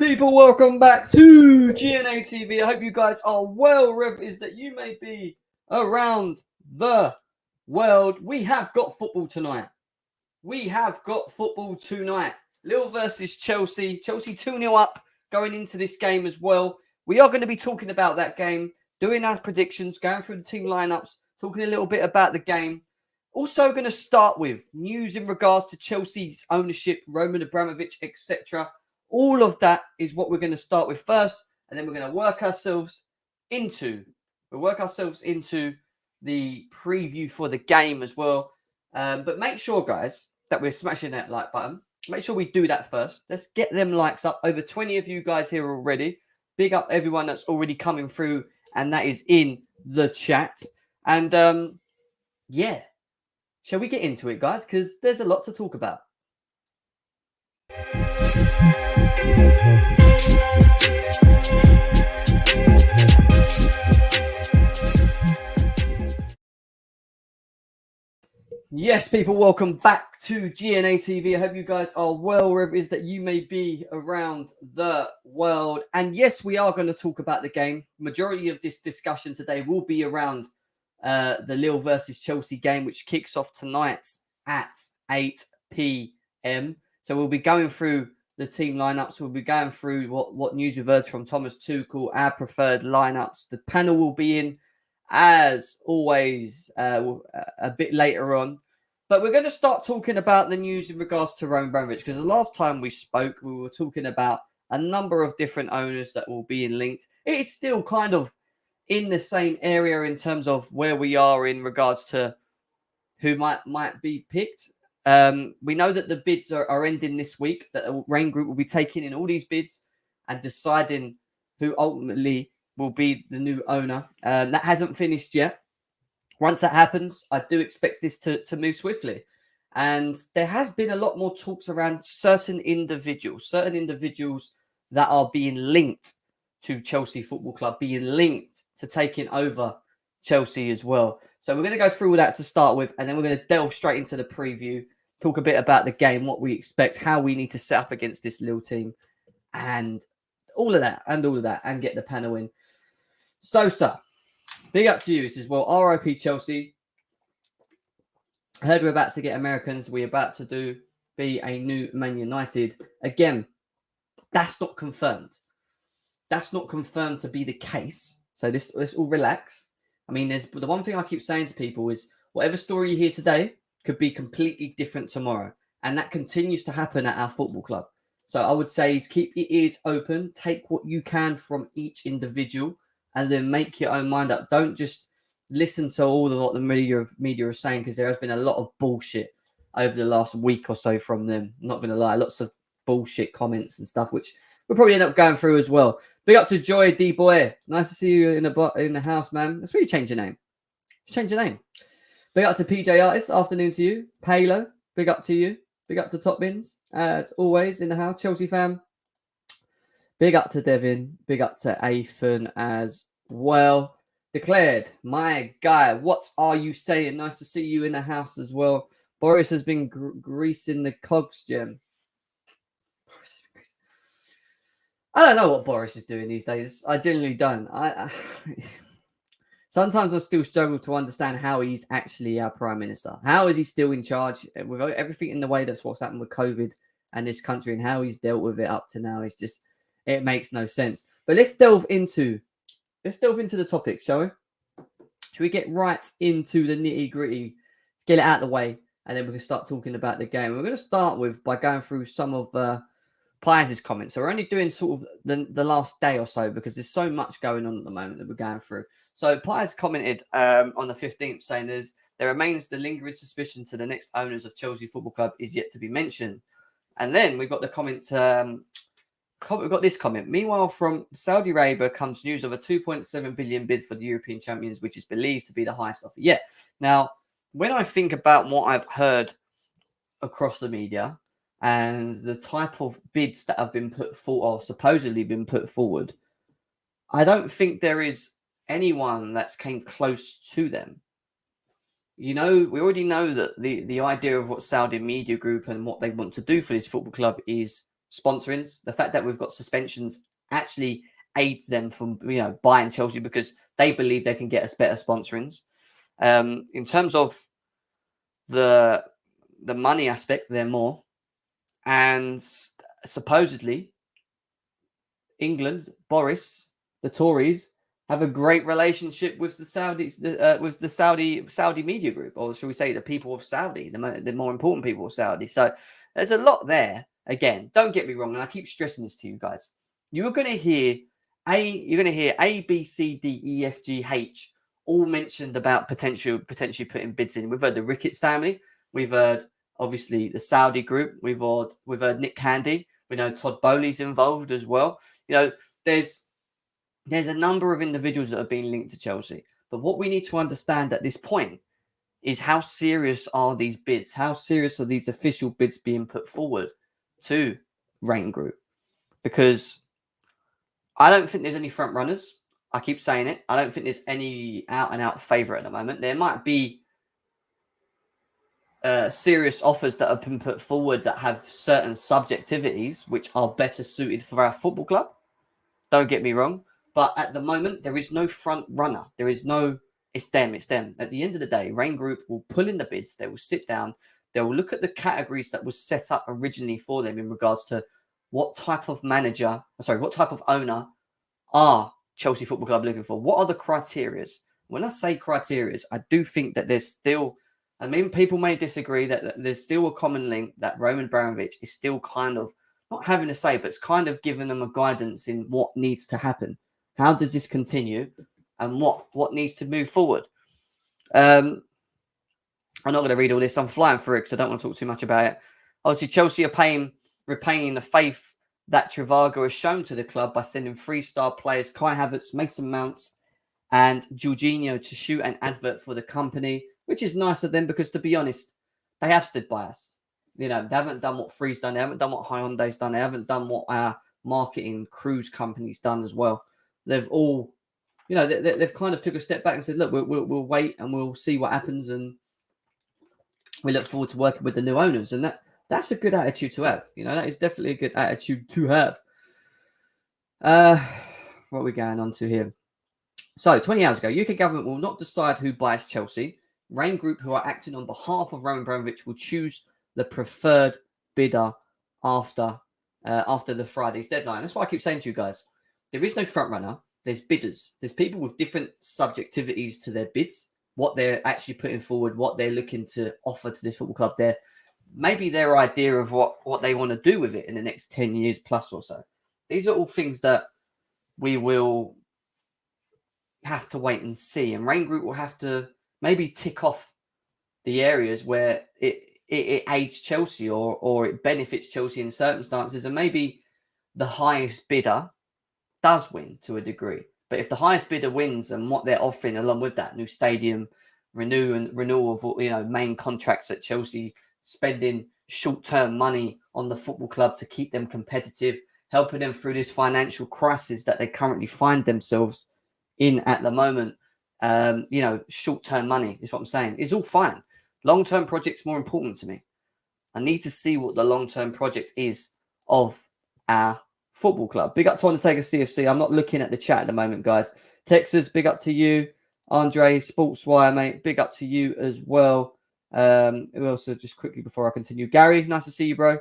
people, welcome back to GNA TV. I hope you guys are well, wherever it is that you may be around the world. We have got football tonight. Lille versus Chelsea. Chelsea 2-0 up going into this game as well. We are going to be talking about that game, doing our predictions, going through the team lineups, talking a little bit about the game. Also going to start with news in regards to Chelsea's ownership, Roman Abramovich, etc. All of that is what we're going to start with first, and then we're going to work ourselves into the preview for the game as well. But make sure, guys, that we're smashing that like button. Make sure we do that first. Let's get them likes up. Over 20 of you guys here already. Big up everyone that's already coming through, and that is in the chat. And yeah, shall we get into it, guys? Because there's a lot to talk about. Yes, people, welcome back to GNA TV. I hope you guys are well, wherever it is that you may be around the world. And yes, we are going to talk about the game. Majority of this discussion today will be around the Lille versus Chelsea game, which kicks off tonight at 8 p.m. So we'll be going through the team lineups. We'll be going through what news we've heard from Thomas Tuchel, our preferred lineups. The panel will be in, as always, a bit later on. But we're going to start talking about the news in regards to Roman Abramovich, because the last time we spoke, we were talking about a number of different owners that will be linked. It's still kind of in the same area in terms of where we are in regards to who might be picked. We know that the bids are ending this week, that the Rain Group will be taking in all these bids and deciding who ultimately will be the new owner. That hasn't finished yet. Once that happens, I do expect this to move swiftly. And there has been a lot more talks around certain individuals that are being linked to Chelsea Football Club, being linked to taking over Chelsea as well. So we're going to go through all that to start with, and then we're going to delve straight into the preview, talk a bit about the game, what we expect, how we need to set up against this Lille team, and all of that, and get the panel in. Sosa, big up to you. It says, well, RIP Chelsea. I heard we're about to get Americans. We're about to be a new Man United. Again, that's not confirmed. That's not confirmed to be the case. So let's all relax. I mean, there's the one thing I keep saying to people is whatever story you hear today could be completely different tomorrow. And that continues to happen at our football club. So I would say is keep your ears open. Take what you can from each individual and then make your own mind up. Don't just listen to all of what the media are saying, because there has been a lot of bullshit over the last week or so from them. I'm not going to lie. Lots of bullshit comments and stuff, which we'll probably end up going through as well. Big up to Joy D Boy. Nice to see you in the house, man. Let's really change your name. Let's change your name. Big up to PJ Artist. Afternoon to you. Palo. Big up to you. Big up to Top Bins. As always in the house. Chelsea fan. Big up to Devin. Big up to Athan as well. Declared, my guy, what are you saying? Nice to see you in the house as well. Boris has been greasing the cogs, Gem. I don't know what Boris is doing these days. I genuinely don't. Sometimes I still struggle to understand how he's actually our Prime Minister. How is he still in charge with everything in the way that's what's happened with COVID and this country, and how he's dealt with it up to now? It's just, it makes no sense. But let's delve into the topic, shall we? Should we get right into the nitty gritty? Let's get it out of the way, and then we can start talking about the game. We're going to start by going through some of Pies' comments. So we're only doing sort of the last day or so, because there's so much going on at the moment that we're going through. So Pies commented on the 15th, saying there remains the lingering suspicion to the next owners of Chelsea Football Club is yet to be mentioned. And then we've got the comment. We've got this comment. Meanwhile, from Saudi Arabia comes news of a 2.7 billion bid for the European champions, which is believed to be the highest offer yet. Now, when I think about what I've heard across the media and the type of bids that have been put forward, or supposedly been put forward, I don't think there is anyone that's came close to them. You know, we already know that the idea of what Saudi Media Group and what they want to do for this football club is sponsorings. The fact that we've got suspensions actually aids them from buying Chelsea because they believe they can get us better sponsorings. In terms of the money aspect, they're more, and supposedly England, Boris, the Tories have a great relationship with the Saudis, with the Saudi media group, or shall we say the people of Saudi, the more important people of Saudi. So there's a lot there. Again, don't get me wrong, and I keep stressing this to you guys. You're going to hear A, B, C, D, E, F, G, H, all mentioned about potentially putting bids in. We've heard the Ricketts family. We've heard obviously the Saudi group. We've heard Nick Candy. We know Todd Bowley's involved as well. There's a number of individuals that have been linked to Chelsea. But what we need to understand at this point is how serious are these bids? How serious are these official bids being put forward to Rain Group? Because I don't think there's any front runners. I keep saying it. I don't think there's any out-and-out favourite at the moment. There might be serious offers that have been put forward that have certain subjectivities which are better suited for our football club. Don't get me wrong. But at the moment, there is no front runner. There is no, it's them. At the end of the day, Rain Group will pull in the bids. They will sit down. They will look at the categories that was set up originally for them in regards to what type of owner are Chelsea Football Club looking for? What are the criterias? When I say criterias, I do think that there's still, I mean, people may disagree that there's still a common link that Roman Abramovich is still kind of not having a say, but it's kind of giving them a guidance in what needs to happen. How does this continue, and what needs to move forward? I'm not going to read all this. I'm flying through it because I don't want to talk too much about it. Obviously, Chelsea are repaying the faith that Trivago has shown to the club by sending 3-star players Kai Havertz, Mason Mounts, and Jorginho to shoot an advert for the company, which is nice of them because, to be honest, they have stood by us. They haven't done what Free's done. They haven't done what Hyundai's done. They haven't done what our marketing cruise company's done as well. They've all, they've kind of took a step back and said, look, we'll wait and we'll see what happens, and we look forward to working with the new owners. And that's a good attitude to have. That is definitely a good attitude to have. What are we going on to here? So, 20 hours ago, UK government will not decide who buys Chelsea. Rain Group, who are acting on behalf of Roman Abramovich, will choose the preferred bidder after the Friday's deadline. That's why I keep saying to you guys, there is no front runner. There's bidders. There's people with different subjectivities to their bids, what they're actually putting forward, what they're looking to offer to this football club. Maybe their idea of what they want to do with it in the next 10 years plus or so. These are all things that we will have to wait and see. And Rain Group will have to maybe tick off the areas where it aids Chelsea or it benefits Chelsea in circumstances. And maybe the highest bidder does win to a degree. But if the highest bidder wins and what they're offering along with that new stadium, renewal of main contracts at Chelsea, spending short-term money on the football club to keep them competitive, helping them through this financial crisis that they currently find themselves in at the moment. Short-term money is what I'm saying. It's all fine. Long-term projects more important to me. I need to see what the long-term project is of our football club. Big up to Undertaker CFC. I'm not looking at the chat at the moment, guys. Texas, big up to you. Andre, Sportswire, mate, big up to you as well. Who else? Just quickly before I continue. Gary, nice to see you, bro.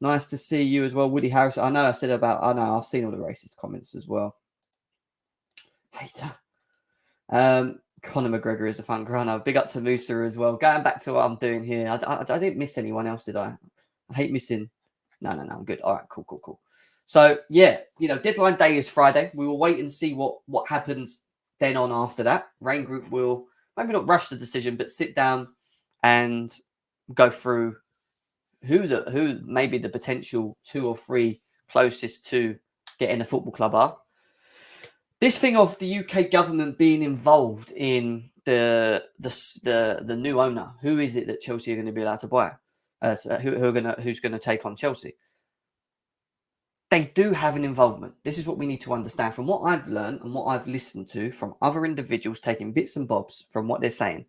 Nice to see you as well. Woody Harris. I've seen all the racist comments as well. Hater. Conor McGregor is a fun grunner. Big up to Musa as well. Going back to what I'm doing here. I didn't miss anyone else, did I? I hate missing. No, I'm good. All right, cool. So, yeah, deadline day is Friday. We will wait and see what happens then on after that. Rain Group will maybe not rush the decision, but sit down and go through who maybe the potential 2 or 3 closest to getting a football club are. This thing of the UK government being involved in the new owner, who is it that Chelsea are going to be allowed to buy? Who's going to take on Chelsea? They do have an involvement. This is what we need to understand. From what I've learned and what I've listened to from other individuals taking bits and bobs from what they're saying,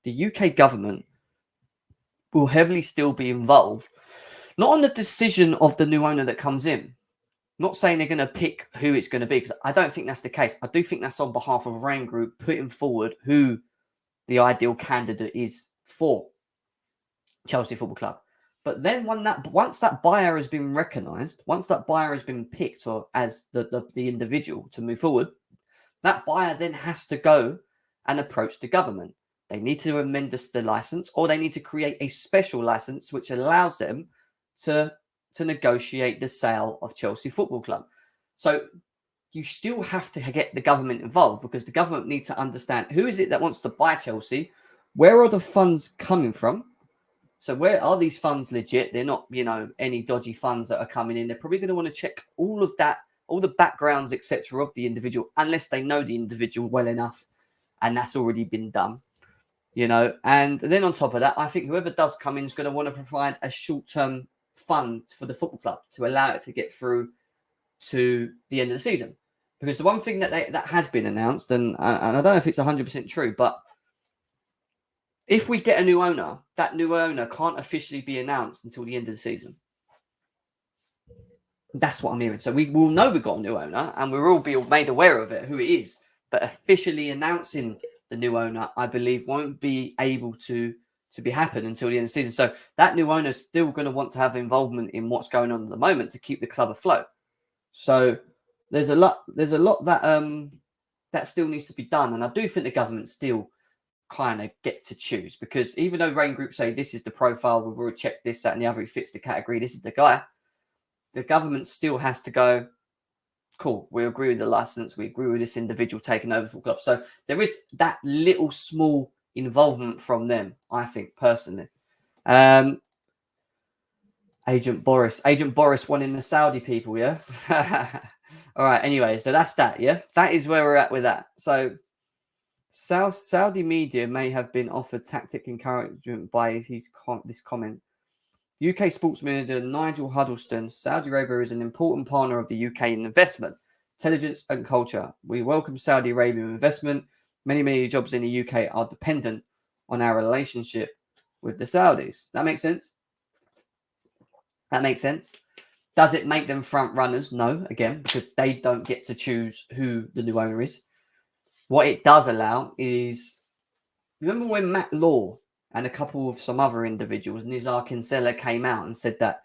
the UK government will heavily still be involved Not on the decision of the new owner that comes in. Not saying they're going to pick who it's going to be, because I don't think that's the case. I do think that's on behalf of Rain Group putting forward who the ideal candidate is for Chelsea Football Club. But then once that buyer has been recognised, once that buyer has been picked or as the individual to move forward, that buyer then has to go and approach the government. They need to amend the license, or they need to create a special license which allows them to negotiate the sale of Chelsea Football Club. So you still have to get the government involved, because the government needs to understand who is it that wants to buy Chelsea, where are the funds coming from. So where are these funds legit? They're not, any dodgy funds that are coming in. They're probably going to want to check all of that, all the backgrounds, etc., of the individual, unless they know the individual well enough, and that's already been done. And then on top of that, I think whoever does come in is going to want to provide a short-term fund for the football club to allow it to get through to the end of the season. Because the one thing that has been announced, and I don't know if it's 100% true, but if we get a new owner, that new owner can't officially be announced until the end of the season. That's what I'm hearing. So we will know we've got a new owner, and we'll all be made aware of it, who it is. But officially announcing the new owner, I believe, won't be able to be happen until the end of the season. So that new owner is still going to want to have involvement in what's going on at the moment to keep the club afloat. So there's a lot that that still needs to be done, and I do think the government still kind of get to choose, because even though Rain Group say this is the profile, we've already checked this, that, and the other, he fits the category, this is the guy, the government still has to go, cool, we agree with the license, we agree with this individual taking over the club. So there is that little small involvement from them, I think, personally. Agent Boris wanting the Saudi people, yeah. All right, anyway, so that's that, yeah. That is where we're at with that. So Saudi media may have been offered tactic encouragement by this comment. UK sports manager Nigel Huddleston: Saudi Arabia is an important partner of the UK in investment, intelligence and culture. We welcome Saudi Arabian investment. Many jobs in the UK are dependent on our relationship with the Saudis. That makes sense? That makes sense. Does it make them front runners? No, again, because they don't get to choose who the new owner is. What it does allow is, remember when Matt Law and a couple of some other individuals, Nizar Kinsella, came out and said that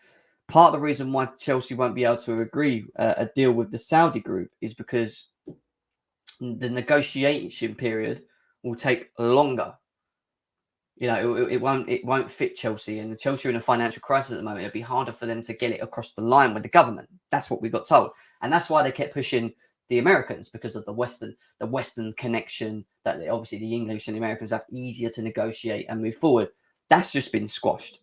part of the reason why Chelsea won't be able to agree a deal with the Saudi group is because the negotiation period will take longer. It won't fit Chelsea, and Chelsea are in a financial crisis at the moment. It'd be harder for them to get it across the line with the government. That's what we got told, and that's why they kept pushing the Americans, because of the Western connection, that obviously the English and the Americans have easier to negotiate and move forward. That's just been squashed.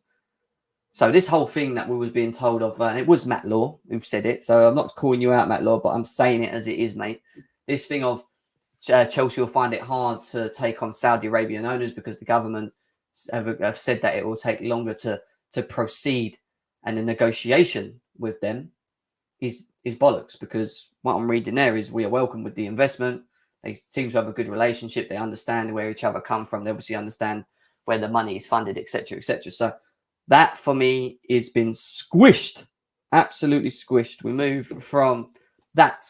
So this whole thing that we was being told of, and it was Matt Law who said it. So I'm not calling you out, Matt Law, but I'm saying it as it is, mate. This thing of Chelsea will find it hard to take on Saudi Arabian owners because the government have said that it will take longer to proceed, and the negotiation with them is bollocks, because what I'm reading there is we are welcome with the investment. They seem to have a good relationship. They understand where each other come from. They obviously understand where the money is funded, etc., etc. So that for me has been squished, absolutely squished. We move from that.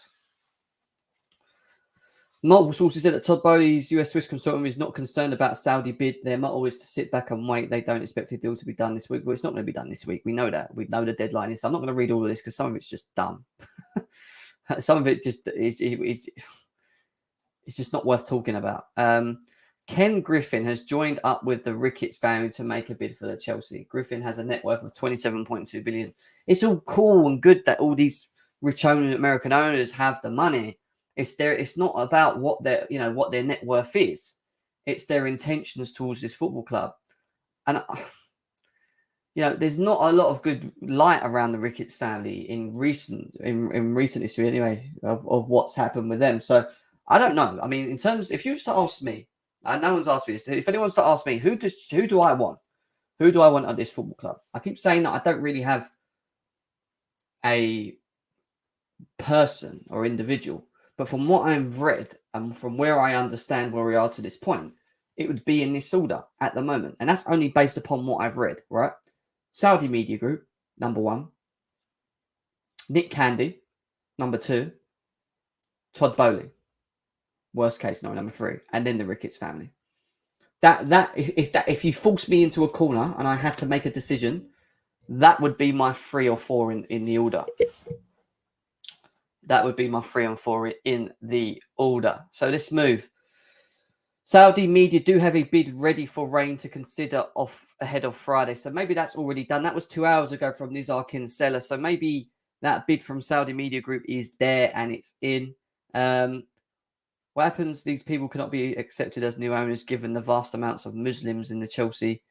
Multiple sources said that Todd Bowley's US Swiss consultant is not concerned about Saudi bid. Their motto is to sit back and wait. They don't expect a deal to be done this week. Well, it's not going to be done this week. We know that. We know the deadline is. I'm not going to read all of this because some of it's just dumb. Some of it just it's just not worth talking about. Ken Griffin has joined up with the Ricketts family to make a bid for the Chelsea. Griffin has a net worth of 27.2 billion. It's all cool and good that all these rich American owners have the money. It's not about what their net worth is. It's their intentions towards this football club. And there's not a lot of good light around the Ricketts family in recent history anyway of what's happened with them. So I don't know. I mean, in terms, if you was to ask me, and no one's asked me this, if anyone's to ask me, who do I want? Who do I want at this football club? I keep saying that I don't really have a person or individual. But from what I've read and from where I understand where we are to this point, it would be in this order at the moment. And that's only based upon what I've read, right? Saudi Media Group, number 1. Nick Candy, number 2. Todd Bowley, worst case scenario, number 3. And then the Ricketts family. If you forced me into a corner and I had to make a decision, that would be my 3 or 4 in the order. That would be my 3 and 4 in the order. So let's move. Saudi media do have a bid ready for Rain to consider off ahead of Friday. So maybe that's already done. That was 2 hours ago from Nizar Kinsella. So maybe that bid from Saudi Media Group is there and it's in. What happens? These people cannot be accepted as new owners given the vast amounts of Muslims in the Chelsea.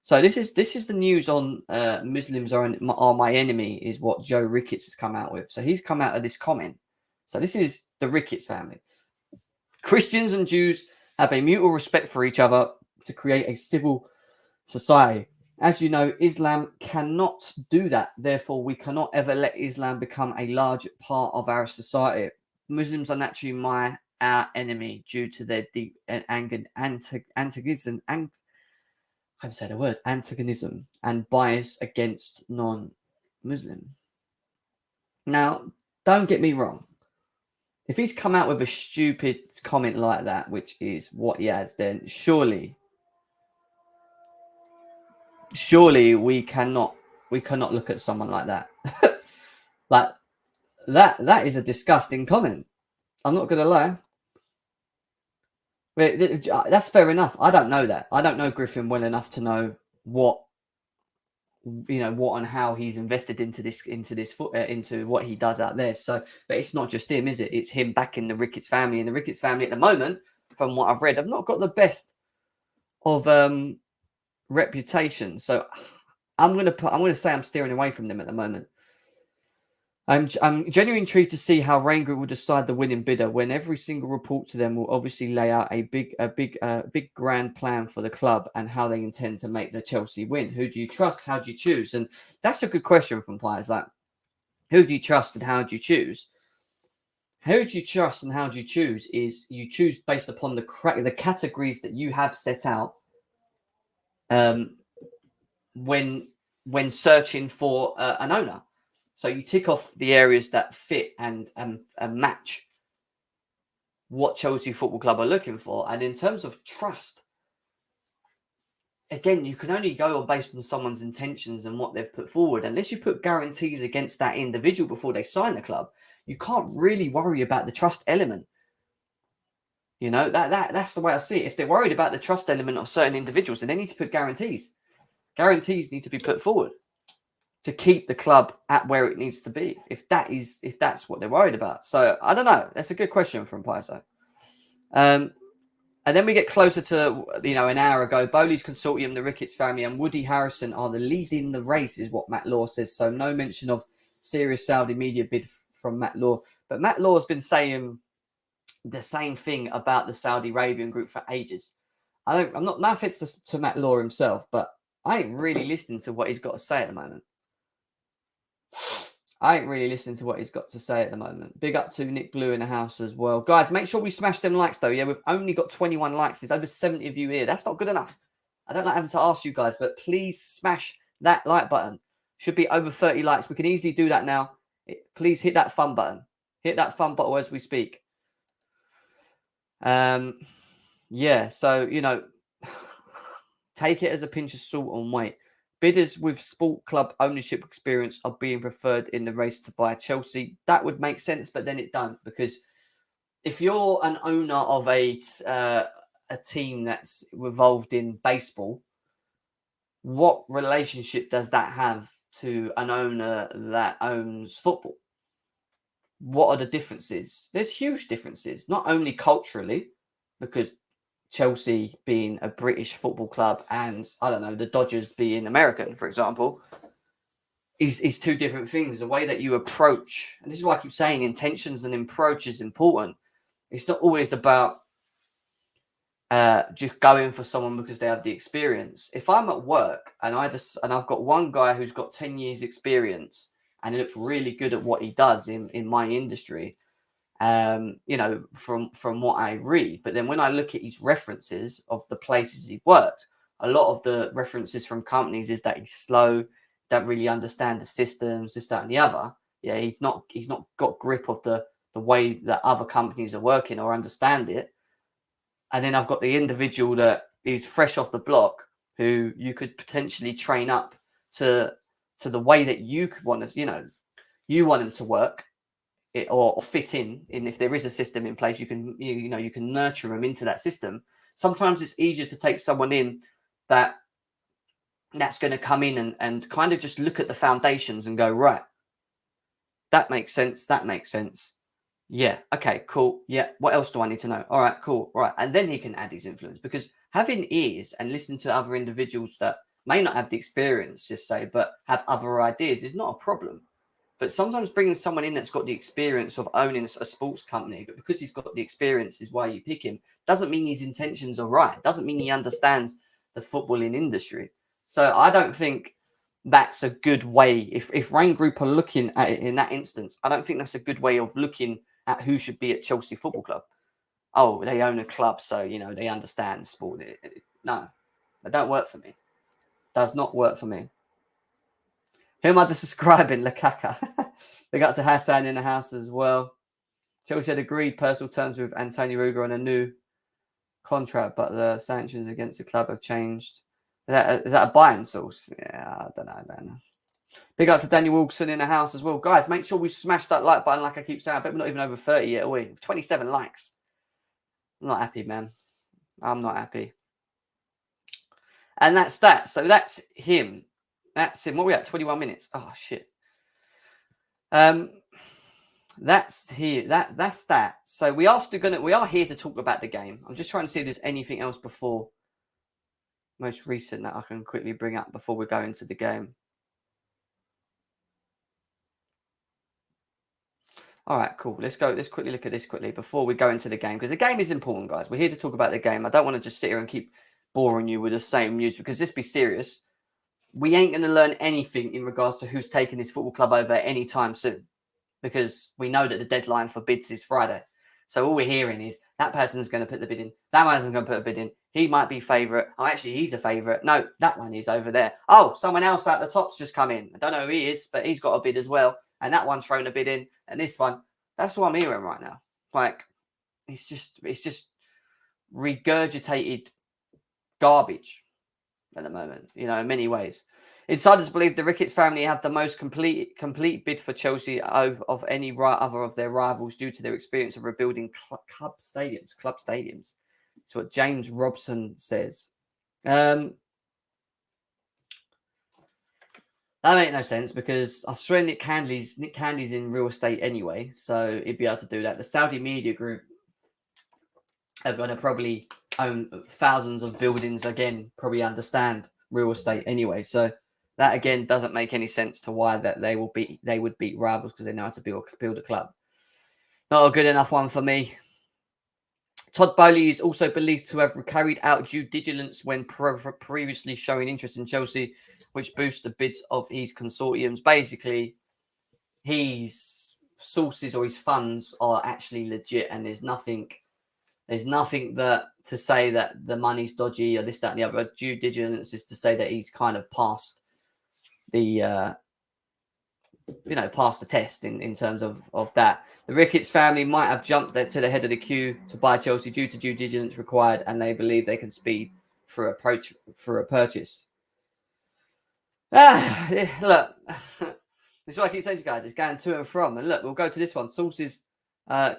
So this is the news on Muslims are my enemy, is what Joe Ricketts has come out with. So he's come out of this comment. So this is the Ricketts family. Christians and Jews have a mutual respect for each other to create a civil society. As you know, Islam cannot do that. Therefore, we cannot ever let Islam become a large part of our society. Muslims are naturally our enemy due to their deep antagonism and bias against non-Muslim. Now, don't get me wrong. If he's come out with a stupid comment like that, which is what he has, then surely we cannot look at someone like that. Like that is a disgusting comment. I'm not gonna lie. That's fair enough. I don't know that. I don't know Griffin well enough to know what and how he's invested into what he does out there. So, but it's not just him, is it? It's him backing the Ricketts family, and the Ricketts family at the moment, from what I've read, have not got the best of reputation. So, I'm gonna say I'm steering away from them at the moment. I'm genuinely intrigued to see how Rain Group will decide the winning bidder when every single report to them will obviously lay out a big grand plan for the club and how they intend to make the Chelsea win. Who do you trust? How do you choose? And that's a good question from players. Like, who do you trust and how do you choose? Who do you trust and how do you choose is you choose based upon the categories that you have set out when searching for an owner. So you tick off the areas that fit and match what Chelsea Football Club are looking for. And in terms of trust, again, you can only go on based on someone's intentions and what they've put forward. Unless you put guarantees against that individual before they sign the club, you can't really worry about the trust element. You know, that's the way I see it. If they're worried about the trust element of certain individuals, then they need to put guarantees. Guarantees need to be put forward to keep the club at where it needs to be, if that's what they're worried about. So I don't know. That's a good question from Paiso. And then we get closer to an hour ago. Bowley's consortium, the Ricketts family, and Woody Harrison are the lead in the race, is what Matt Law says. So no mention of serious Saudi media bid from Matt Law. But Matt Law has been saying the same thing about the Saudi Arabian group for ages. I'm not, no offense to Matt Law himself, but I ain't really listening to what he's got to say at the moment. Big up to Nick Blue in the house as well. Guys, make sure we smash them likes, though. Yeah, we've only got 21 likes. There's over 70 of you here. That's not good enough. I don't like having to ask you guys, but please smash that like button. Should be over 30 likes. We can easily do that now. Please hit that fun button. Hit that fun button as we speak. Yeah, so, take it as a pinch of salt and wait. Bidders with sport club ownership experience are being preferred in the race to buy Chelsea. That would make sense, but then it don't, because if you're an owner of a team that's involved in baseball, what relationship does that have to an owner that owns football? What are the differences? There's huge differences, not only culturally, because Chelsea being a British football club and, I don't know, the Dodgers being American, for example, is two different things. The way that you approach, and this is why I keep saying intentions and approach is important. It's not always about just going for someone because they have the experience. If I'm at work and I've got one guy who's got 10 years experience and he looks really good at what he does in my industry, from what I read. But then when I look at his references of the places he worked, a lot of the references from companies is that he's slow, don't really understand the systems, this, that, and the other. Yeah, he's not got grip of the way that other companies are working or understand it. And then I've got the individual that is fresh off the block, who you could potentially train up to the way that you could want to, you want them to work it or fit in. And if there is a system in place, you can you can nurture them into that system. Sometimes it's easier to take someone in that's going to come in and kind of just look at the foundations and go, right, that makes sense. That makes sense. Yeah. Okay, cool. Yeah. What else do I need to know? All right, cool. Right. And then he can add his influence, because having ears and listening to other individuals that may not have the experience, just say, but have other ideas is not a problem. But sometimes bringing someone in that's got the experience of owning a sports company, but because he's got the experience is why you pick him, doesn't mean his intentions are right. Doesn't mean he understands the footballing industry. So I don't think that's a good way. If Rain Group are looking at it in that instance, I don't think that's a good way of looking at who should be at Chelsea Football Club. Oh, they own a club, so they understand sport. No, that don't work for me. Does not work for me. Who am I describing? Lakaka. They got to Hassan in the house as well. Chelsea had agreed personal terms with Antonio Ruger on a new contract, but the sanctions against the club have changed. Is that a buying source? Yeah, I don't know, man. Big up to Daniel Wilson in the house as well. Guys, make sure we smash that like button like I keep saying. I bet we're not even over 30 yet, are we? 27 likes. I'm not happy, man. I'm not happy. And that's that. So that's him. That's him. What are we at? 21 minutes. Oh, shit. That's here. That's that. So we are here to talk about the game. I'm just trying to see if there's anything else before most recent that I can quickly bring up before we go into the game. All right, cool. Let's quickly look at this quickly before we go into the game, because the game is important, guys. We're here to talk about the game. I don't want to just sit here and keep boring you with the same news, because let's be serious. We ain't going to learn anything in regards to who's taking this football club over anytime soon, because we know that the deadline for bids is Friday. So all we're hearing is that person's going to put the bid in. That person's going to put a bid in. He might be favourite. Oh, actually, he's a favourite. No, that one is over there. Oh, someone else at the top's just come in. I don't know who he is, but he's got a bid as well. And that one's thrown a bid in. And this one, that's what I'm hearing right now. Like, it's just regurgitated garbage at the moment, in many ways. Insiders believe the Ricketts family have the most complete bid for Chelsea of any other of their rivals due to their experience of rebuilding club stadiums. That's what James Robson says. That makes no sense, because I swear Nick Candy's in real estate anyway, so he'd be able to do that. The Saudi media group are going to probably own thousands of buildings again, probably understand real estate anyway. So that again doesn't make any sense to why that they would beat rivals, because they know how to build a club. Not a good enough one for me. Todd Bowley is also believed to have carried out due diligence when previously showing interest in Chelsea, which boosts the bids of his consortiums. Basically, his sources or his funds are actually legit, and there's nothing that to say that the money's dodgy or this, that, and the other. Due diligence is to say that he's kind of passed the passed the test in terms of that. The Ricketts family might have jumped to the head of the queue to buy Chelsea due to due diligence required, and they believe they can speed for a purchase. Look, this is what I keep saying to you guys. It's going to and from. And look, we'll go to this one. Sources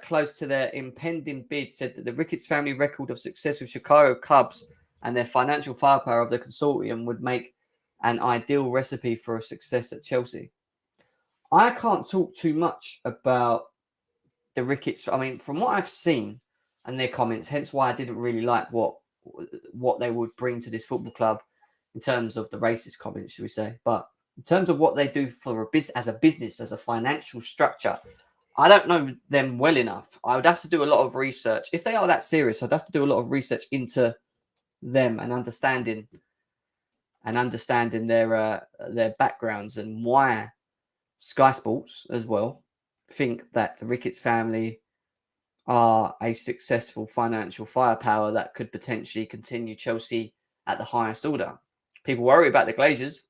close to their impending bid said that the Ricketts family record of success with Chicago Cubs and their financial firepower of the consortium would make an ideal recipe for a success at Chelsea. I can't talk too much about the Ricketts. I mean, from what I've seen and their comments, hence why I didn't really like what they would bring to this football club in terms of the racist comments, should we say. But in terms of what they do for as a business, as a financial structure, I don't know them well enough. I would have to do a lot of research. If they are that serious, I'd have to do a lot of research into them and understanding their backgrounds and why Sky Sports as well think that the Ricketts family are a successful financial firepower that could potentially continue Chelsea at the highest order. People worry about the Glazers.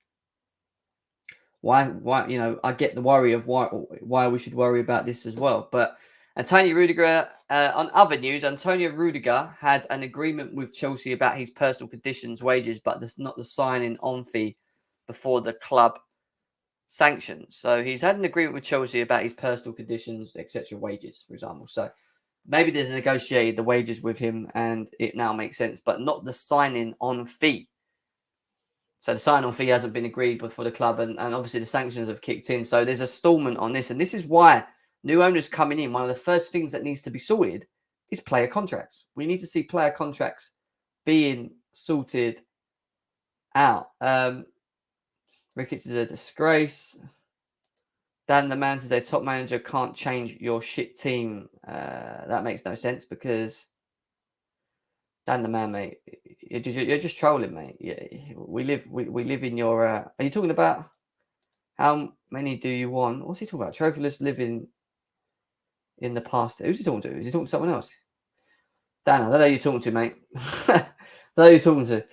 why, you know, I get the worry of why we should worry about this as well. But Antonio Rudiger, on other news, Antonio Rudiger had an agreement with Chelsea about his personal conditions, wages, but that's not the signing on fee before the club sanctions. So he's had an agreement with Chelsea about his personal conditions, etc., wages, for example. So maybe they've negotiated the wages with him and it now makes sense, but not the signing on fee. So the sign-on fee hasn't been agreed before the club, and obviously the sanctions have kicked in. So there's a stallment on this, and this is why new owners coming in, one of the first things that needs to be sorted is player contracts. We need to see player contracts being sorted out. Ricketts is a disgrace. Dan the man says a top manager can't change your shit team. That makes no sense because Dan the man, mate, you're just trolling, mate. Yeah, we live in your. Are you talking about how many do you want? What's he talking about? Trophyless living in the past. Who's he talking to? Is he talking to someone else? Dan, I don't know who you're talking to, mate. I don't know who you're talking to.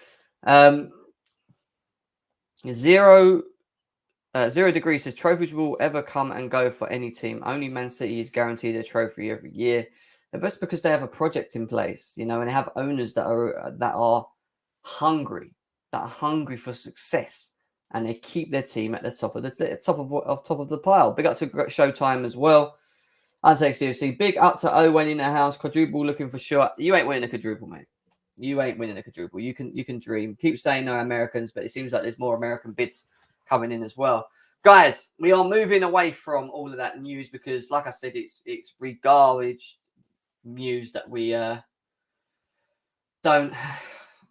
Zero Degree says trophies will ever come and go for any team. Only Man City is guaranteed a trophy every year. But that's because they have a project in place, you know, and they have owners that are hungry, for success, and they keep their team at the top of the pile. Big up to Showtime as well. I'll take seriously. Big up to Owen in the house. Quadruple looking for sure. You ain't winning a quadruple, mate. You ain't winning a quadruple. You can dream. Keep saying no Americans, but it seems like there's more American bids coming in as well. Guys, we are moving away from all of that news because, like I said, it's garbage news that we don't.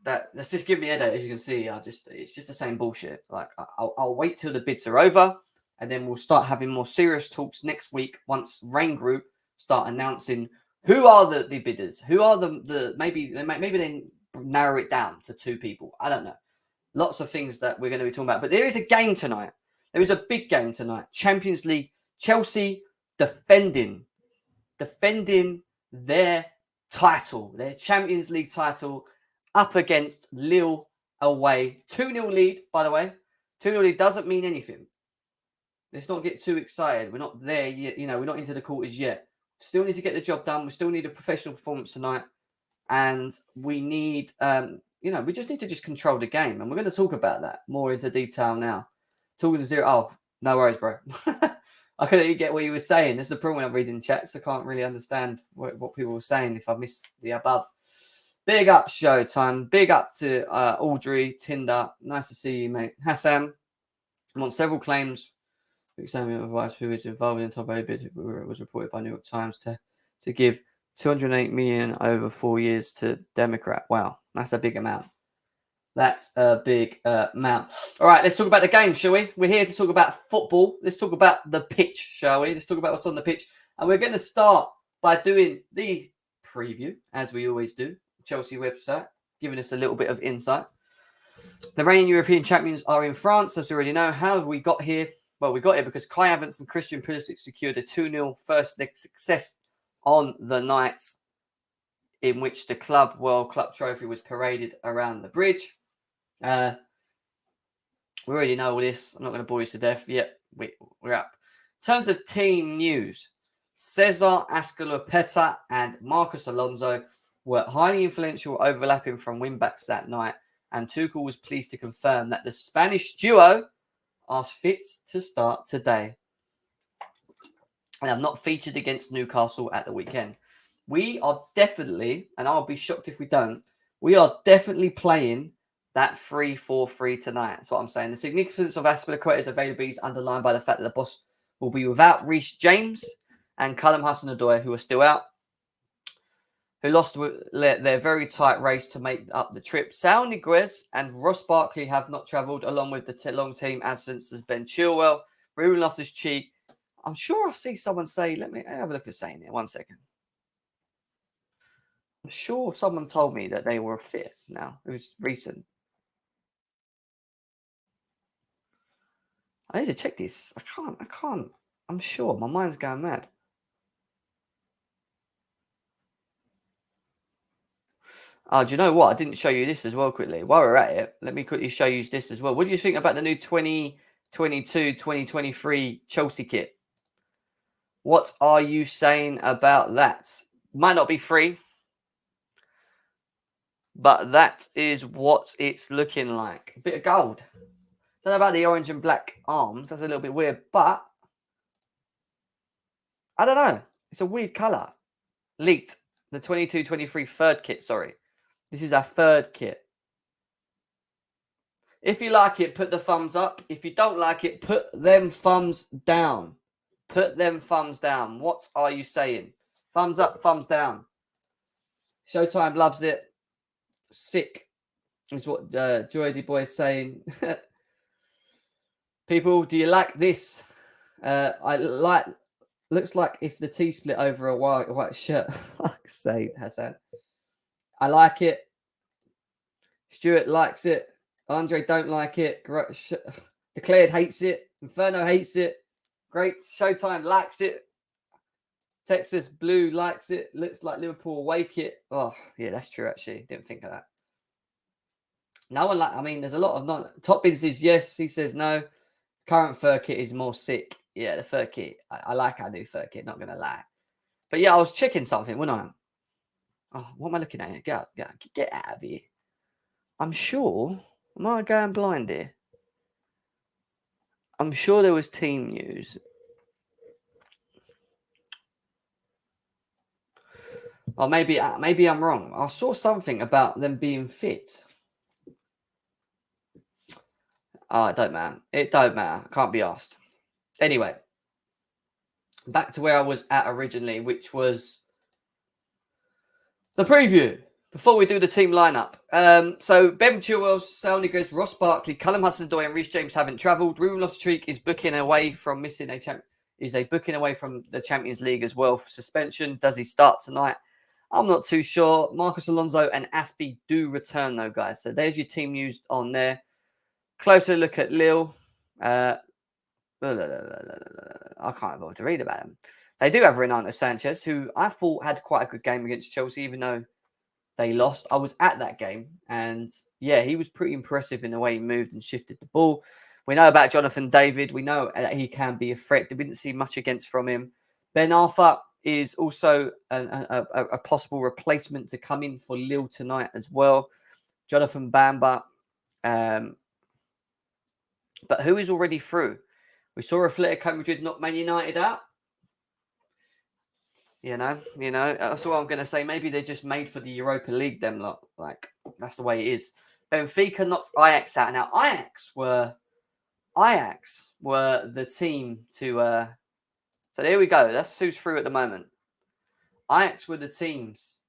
That's just giving me a headache, as you can see. It's just the same bullshit. Like I'll wait till the bids are over, and then we'll start having more serious talks next week once Rain Group start announcing who are the bidders, who are the maybe they narrow it down to 2 people. I don't know. Lots of things that we're going to be talking about. But there is a game tonight. There is a big game tonight. Champions League. Chelsea defending their title, their Champions League title, up against Lille away. 2-0 lead, by the way. 2-0 lead doesn't mean anything. Let's not get too excited. We're not there yet. You know, we're not into the quarters yet. Still need to get the job done. We still need a professional performance tonight. And we need... we just need to just control the game. And we're going to talk about that more into detail now. Talking to Zero. Oh, no worries, bro. I couldn't get what you were saying. This is the problem when I'm reading chats. I can't really understand what people were saying if I missed the above. Big up, Showtime. Big up to Audrey, Tinder. Nice to see you, mate. Hassan. I'm on several claims. Examining advice who is involved in the top 8 bid was reported by New York Times to give 208 million over 4 years to Democrat. Wow, that's a big amount. That's a big amount. All right, let's talk about the game, shall we? We're here to talk about football. Let's talk about the pitch, shall we? Let's talk about what's on the pitch. And we're going to start by doing the preview, as we always do. Chelsea website, giving us a little bit of insight. The reigning European champions are in France, as we already know. How have we got here? Well, we got here because Kai Havertz and Christian Pulisic secured a 2-0 first leg success on the night in which the Club World Cup trophy was paraded around the bridge. We already know all this. I'm not going to bore you to death. Yep, we're up. In terms of team news, Cesar Azpilicueta and Marcos Alonso were highly influential, overlapping from wing-backs that night, and Tuchel was pleased to confirm that the Spanish duo are fit to start today and have not featured against Newcastle at the weekend. We are definitely, and I'll be shocked if we don't, we are definitely playing that 3-4-3 tonight. That's what I'm saying. The significance of Azpilicueta's availability is underlined by the fact that the boss will be without Reece James and Callum Hudson-Odoi, who are still out, who lost their very tight race to make up the trip. Saul Niguez and Ross Barkley have not travelled, along with the long team absence as Ben Chilwell, Ruben Loftus-Cheek. I'm sure I see someone say, let me have a look at saying it. 1 second. I'm sure someone told me that they were fit now. It was recent. I need to check this. I can't. I'm sure. My mind's going mad. Oh, do you know what? I didn't show you this as well quickly. While we're at it, let me quickly show you this as well. What do you think about the new 20 2023 Chelsea kit. What are you saying about that? Might not be free, but that is what it's looking like. A bit of gold. Don't know about the orange and black arms. That's a little bit weird, but I don't know. It's a weird colour. Leaked. The 22-23 third kit, sorry. This is our third kit. If you like it, put the thumbs up. If you don't like it, put them thumbs down. Put them thumbs down. What are you saying? Thumbs up, thumbs down. Showtime loves it. Sick is what Joy D Boy is saying. People, do you like this? I like. Looks like if the T split over a white shirt. Fuck's sake, Hassan. I like it. Stuart likes it. Andre don't like it. Declared hates it. Inferno hates it. Great. Showtime likes it. Texas Blue likes it. Looks like Liverpool awake it. Oh, yeah, that's true, actually. Didn't think of that. No one I mean, there's a lot of Top Bin says yes. He says no. Current fur kit is more sick. Yeah, the fur kit. I like our new fur kit, not going to lie. But yeah, I was checking something, wasn't I? Oh, what am I looking at here? Get out of here. I'm sure. Am I going blind here? I'm sure there was team news. Or maybe I'm wrong. I saw something about them being fit. Oh, it don't matter. It don't matter. Can't be asked. Anyway, back to where I was at originally, which was the preview. Before we do the team lineup. So Ben Chilwell, Sal Niguez, Ross Barkley, Callum Hudson-Odoi and Reece James haven't travelled. Ruben Loftus-Cheek is booking away from booking away from the Champions League as well for suspension. Does he start tonight? I'm not too sure. Marcus Alonso and Aspie do return though, guys. So there's your team news on there. Closer look at Lille. I can't bother to read about them. They do have Renato Sanchez, who I thought had quite a good game against Chelsea, even though they lost. I was at that game, and yeah, he was pretty impressive in the way he moved and shifted the ball. We know about Jonathan David. We know that he can be a threat. We didn't see much against from him. Ben Arthur is also a possible replacement to come in for Lille tonight as well. Jonathan Bamba. But who is already through? We saw Atletico Madrid knock Man United out. You know, that's what I'm going to say. Maybe they're just made for the Europa League, them lot. Like, that's the way it is. Benfica knocked Ajax out. Now, Ajax were the team to... So there we go. That's who's through at the moment. Ajax were the teams.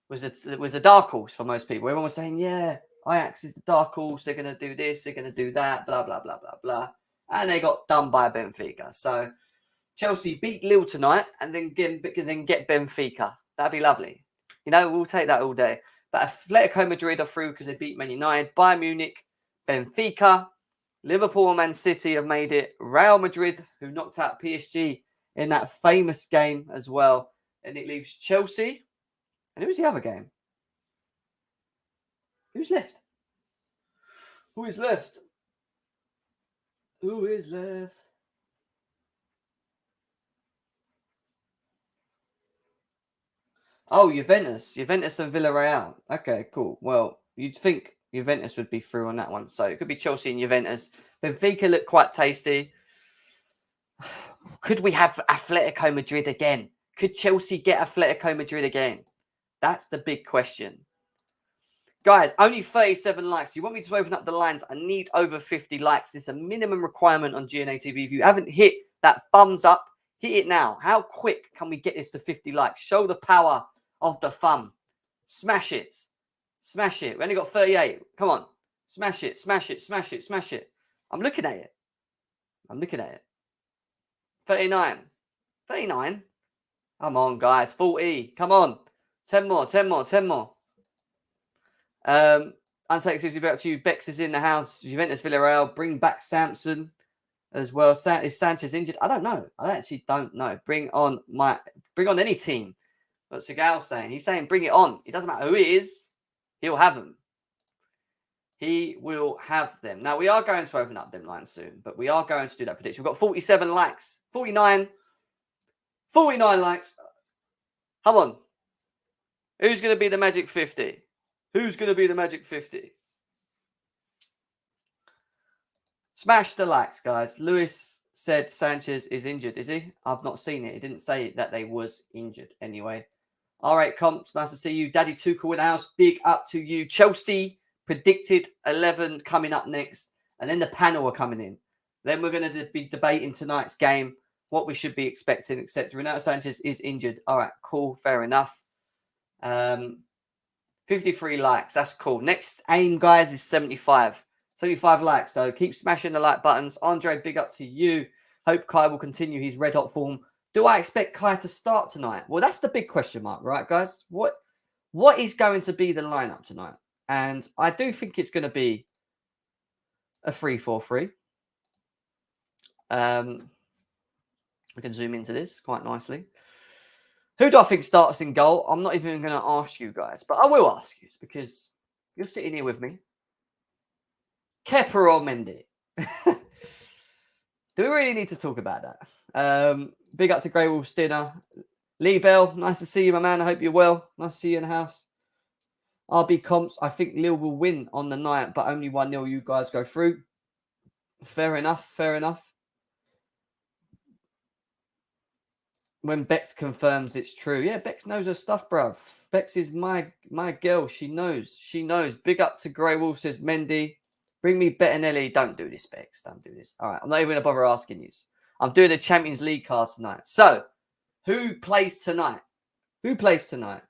Was the dark horse for most people. Everyone was saying, yeah, Ajax is the dark horse. They're going to do this. They're going to do that. Blah, blah, blah, blah, blah. And they got done by Benfica. So... Chelsea beat Lille tonight and then get Benfica. That'd be lovely. You know, we'll take that all day. But Atletico Madrid are through because they beat Man United. Bayern Munich, Benfica, Liverpool and Man City have made it. Real Madrid, who knocked out PSG in that famous game as well. And it leaves Chelsea. And who's the other game? Who's left? Who is left? Who is left? Oh, Juventus and Villarreal. Okay, cool. Well, you'd think Juventus would be through on that one. So it could be Chelsea and Juventus. Benfica look quite tasty. Could we have Atletico Madrid again? Could Chelsea get Atletico Madrid again? That's the big question. Guys, only 37 likes. You want me to open up the lines? I need over 50 likes. It's a minimum requirement on GNA TV. If you haven't hit that thumbs up, hit it now. How quick can we get this to 50 likes? Show the power of the thumb. Smash it. Smash it. We only got 38. Come on. Smash it. Smash it. Smash it. Smash it. I'm looking at it. 39. 39. Come on, guys. 40. Come on. 10 more. 10 more. 10 more. Untitled Chapter back to you. Bex is in the house. Juventus Villarreal. Bring back Samson as well. Is Sanchez injured? I don't know. I actually don't know. Bring on any team. What's Segal's saying? He's saying bring it on. It doesn't matter who it is. He'll have them. He will have them. Now, we are going to open up them lines soon, but we are going to do that prediction. We've got 47 likes. 49 likes. Come on. Who's going to be the Magic 50? Who's going to be the Magic 50? Smash the likes, guys. Lewis said Sanchez is injured, is he? I've not seen it. He didn't say that they was injured anyway. All right, comps, nice to see you. Daddy Tuchel in the house, big up to you. Chelsea predicted 11 coming up next, and then the panel are coming in. Then we're going to be debating tonight's game, what we should be expecting, etc. Renato Sanchez is injured. All right, cool, fair enough. 53 likes, that's cool. Next aim, guys, is 75. 75 likes, so keep smashing the like buttons. Andre, big up to you. Hope Kai will continue his red hot form. Do I expect Kai to start tonight? Well, that's the big question mark, right, guys? What is going to be the lineup tonight? And I do think it's going to be a 3-4-3. We can zoom into this quite nicely. Who do I think starts in goal? I'm not even going to ask you guys, but I will ask you because you're sitting here with me. Kepa or Mendy? Do we really need to talk about that? Big up to Grey Wolf Stinner. Lee Bell, nice to see you, my man. I hope you're well. Nice to see you in the house. RB Comps, I think Lille will win on the night, but only 1-0 you guys go through. Fair enough, fair enough. When Bex confirms it's true. Yeah, Bex knows her stuff, bruv. Bex is my girl. She knows. She knows. Big up to Grey Wolf, says Mendy. Bring me Bettinelli. Don't do this, Bex. Don't do this. All right, I'm not even going to bother asking you. I'm doing a Champions League cast tonight. So, who plays tonight? Who plays tonight?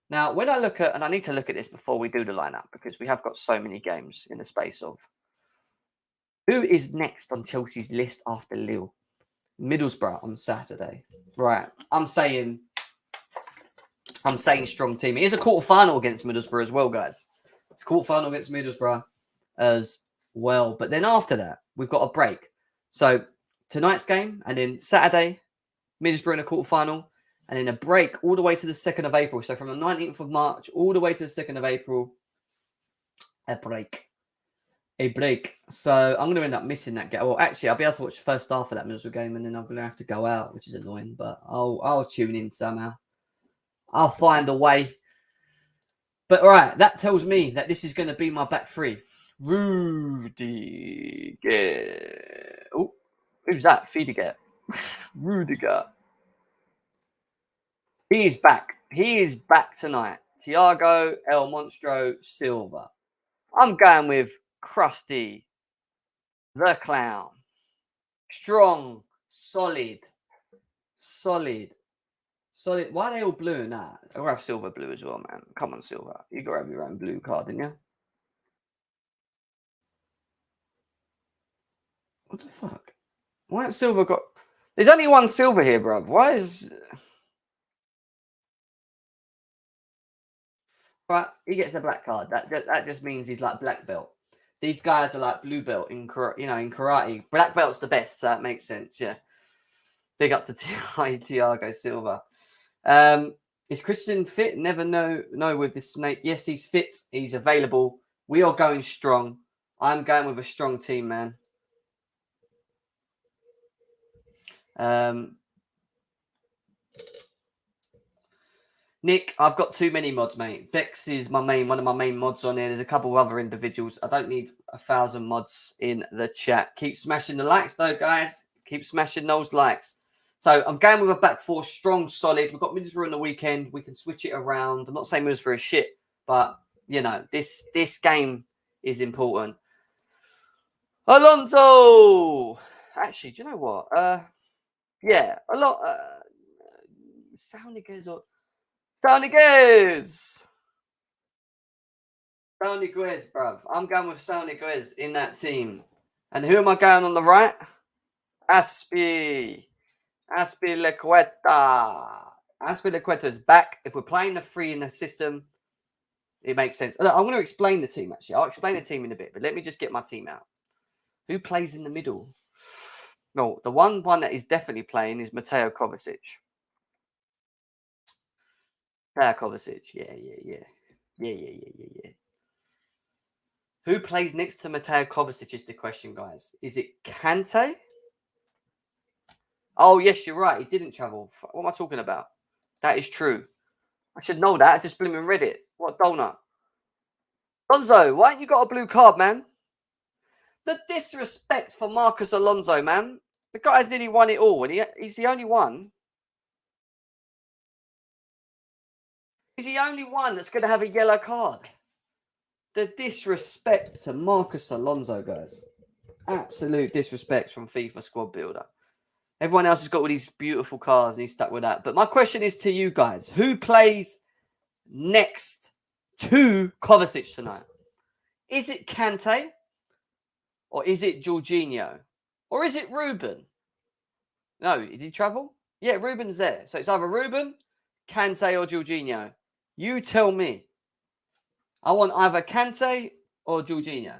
Now, when I look at, and I need to look at this before we do the lineup because we have got so many games in the space of. Who is next on Chelsea's list after Lille? Middlesbrough on Saturday. Right. I'm saying strong team. It is a quarter-final against Middlesbrough as well, guys. It's a quarter-final against Middlesbrough as well. But then after that, we've got a break. So tonight's game and then Saturday, Middlesbrough in a quarter-final. And then a break all the way to the 2nd of April. So from the 19th of March all the way to the 2nd of April, a break. So I'm going to end up missing that game. Well, actually, I'll be able to watch the first half of that Middlesbrough game, and then I'm going to have to go out, which is annoying. But I'll tune in somehow. I'll find a way. But all right, that tells me that this is going to be my back three. Rudiger. Oh, who's that? Fiediger. Rudiger. He is back. He is back tonight. Thiago, El Monstro, Silva. I'm going with Krusty, the Clown. Strong, solid. Why are they all blue? Nah, I'll have Silver blue as well, man. Come on, Silver. You got to have your own blue card, didn't you? What the fuck? Why ain't Silver got... There's only one Silver here, bruv. Why is... Right, he gets a black card. That just means he's like black belt. These guys are like blue belt in karate. Black belt's the best, so that makes sense. Yeah. Big up to Thiago Silva. Is Christian fit? Never know with this snake. Yes, he's fit. He's available. We are going strong. I'm going with a strong team, man. Nick, I've got too many mods, mate. Bex is one of my main mods on there. There's a couple of other individuals. I don't need 1,000 mods in the chat. Keep smashing the likes, though, guys. Keep smashing those likes. So I'm going with a back four, strong, solid. We've got Middlesbrough on the weekend. We can switch it around. I'm not saying Middlesbrough is shit, but, you know, this game is important. Alonso! Actually, do you know what? Yeah, a lot. Sauniguez, bruv. I'm going with Sauniguez in that team. And who am I going on the right? Aspilicueta. Aspilicueta's back. If we're playing the three in the system, it makes sense. Look, I'm going to explain the team, actually. I'll explain the team in a bit, but let me just get my team out. Who plays in the middle? No, the one that is definitely playing is Mateo Kovacic. Yeah. Who plays next to Mateo Kovacic is the question, guys. Is it Kante? Oh, yes, you're right. He didn't travel. What am I talking about? That is true. I should know that. I just blooming read it. What donut? Alonso, why ain't you got a blue card, man? The disrespect for Marcus Alonso, man. The guy's nearly won it all, and he's the only one. He's the only one that's going to have a yellow card. The disrespect to Marcus Alonso, guys. Absolute disrespect from FIFA Squad Builder. Everyone else has got all these beautiful cars and he's stuck with that. But my question is to you guys. Who plays next to Kovacic tonight? Is it Kante? Or is it Jorginho? Or is it Ruben? No, did he travel? Yeah, Ruben's there. So it's either Ruben, Kante, or Jorginho. You tell me. I want either Kante or Jorginho.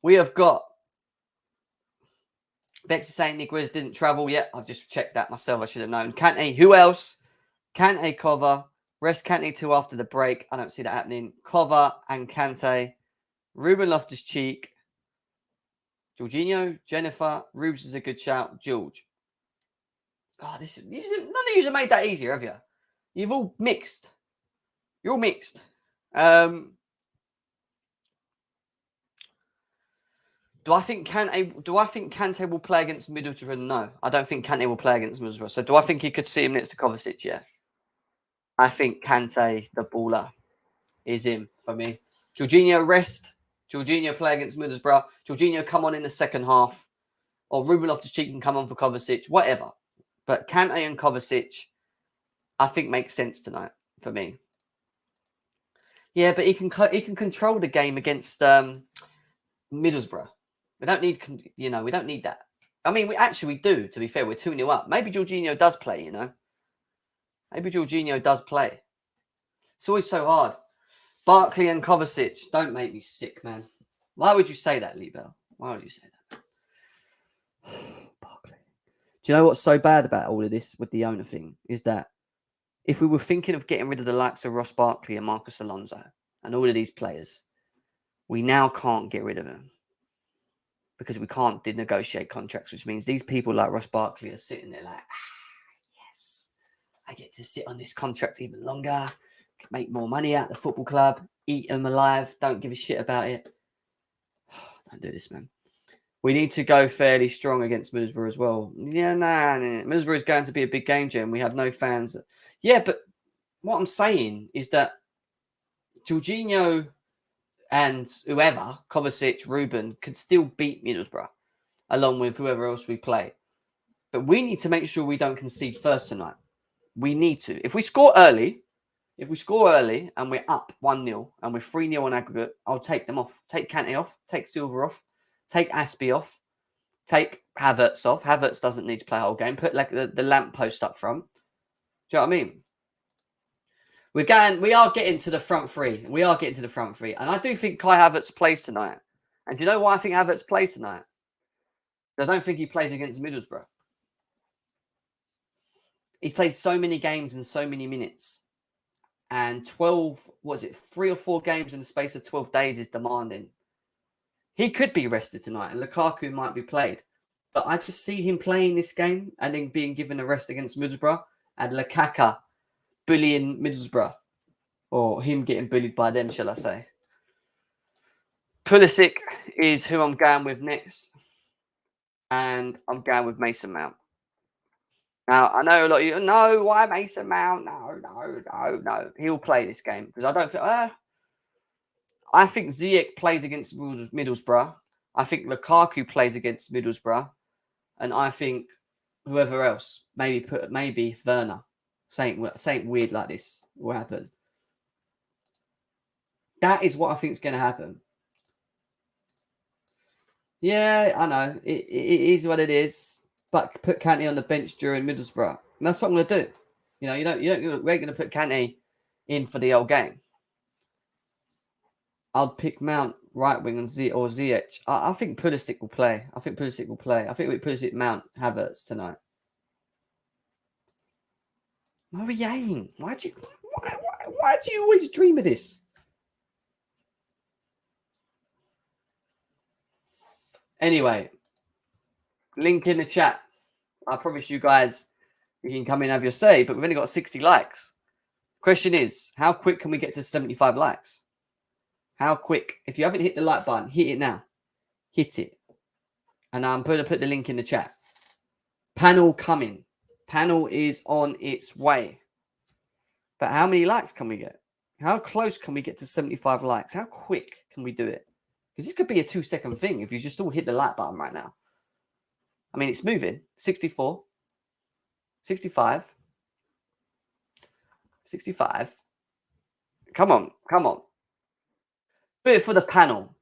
We have got Bex is saying Niguez didn't travel yet. I've just checked that myself. I should have known. Kante, who else? Kante, Kova. Rest Kante 2 after the break. I don't see that happening. Kova and Kante. Ruben Loftus-Cheek. Jorginho, Jennifer. Rubes is a good shout. George. Oh, none of you have made that easier, have you? You've all mixed. You're all mixed. Do I think Kante will play against Middlesbrough? No, I don't think Kante will play against Middlesbrough. So do I think he could see him next to Kovacic? Yeah. I think Kante, the baller, is him for me. Jorginho rest. Jorginho play against Middlesbrough. Jorginho come on in the second half. Or Ruben Loftus-Cheek can come on for Kovacic. Whatever. But Kante and Kovacic, I think makes sense tonight for me. Yeah, but he can control the game against Middlesbrough. We don't need, we don't need that. I mean, we do, to be fair. We're 2-0 up. Maybe Jorginho does play, Maybe Jorginho does play. It's always so hard. Barkley and Kovacic, don't make me sick, man. Why would you say that, Lee Bell? Why would you say that? Barkley. Do you know what's so bad about all of this with the owner thing? Is that if we were thinking of getting rid of the likes of Ross Barkley and Marcus Alonso and all of these players, we now can't get rid of them. Because we can't negotiate contracts, which means these people like Ross Barkley are sitting there like, yes, I get to sit on this contract even longer, make more money at the football club, eat them alive, don't give a shit about it. Don't do this, man. We need to go fairly strong against Middlesbrough as well. Yeah, nah. Middlesbrough is going to be a big game, Jim. We have no fans. Yeah, but what I'm saying is that Jorginho and whoever, Kovacic, Ruben, could still beat Middlesbrough, along with whoever else we play. But we need to make sure we don't concede first tonight. We need to. If we score early and we're up 1-0 and we're 3-0 on aggregate, I'll take them off. Take Kante off. Take Silva off. Take Aspie off. Take Havertz off. Havertz doesn't need to play the whole game. Put like the lamppost up front. Do you know what I mean? We are getting to the front three. And I do think Kai Havertz plays tonight. And do you know why I think Havertz plays tonight? I don't think he plays against Middlesbrough. He's played so many games and so many minutes. And 3 or 4 games in the space of 12 days is demanding. He could be rested tonight and Lukaku might be played. But I just see him playing this game and then being given a rest against Middlesbrough and Lukaku bullying Middlesbrough, or him getting bullied by them, shall I say. Pulisic is who I'm going with next, and I'm going with Mason Mount. Now, I know a lot of you, no, why Mason Mount? No. He'll play this game, because I don't think, I think Ziyech plays against Middlesbrough. I think Lukaku plays against Middlesbrough, and I think whoever else, maybe Werner. Something weird like this will happen. That is what I think is going to happen. Yeah, I know. It is what it is. But put Kante on the bench during Middlesbrough. And that's what I'm going to do. We're going to put Kante in for the old game. I'll pick Mount right wing and Ziyech. I think Pulisic will play. I think we Pulisic Mount Havertz tonight. No, he ain't. Why do you always dream of this? Anyway, link in the chat. I promise you guys, you can come in and have your say, but we've only got 60 likes. Question is, how quick can we get to 75 likes? How quick? If you haven't hit the like button, hit it now. Hit it. And I'm going to put the link in the chat. Panel coming. Panel is on its way. But how many likes can we get? How close can we get to 75 likes? How quick can we do it? Because this could be a 2-second thing if you just all hit the like button right now. I mean, it's moving. 64. 65. 65. Come on. Come on. Do it for the panel.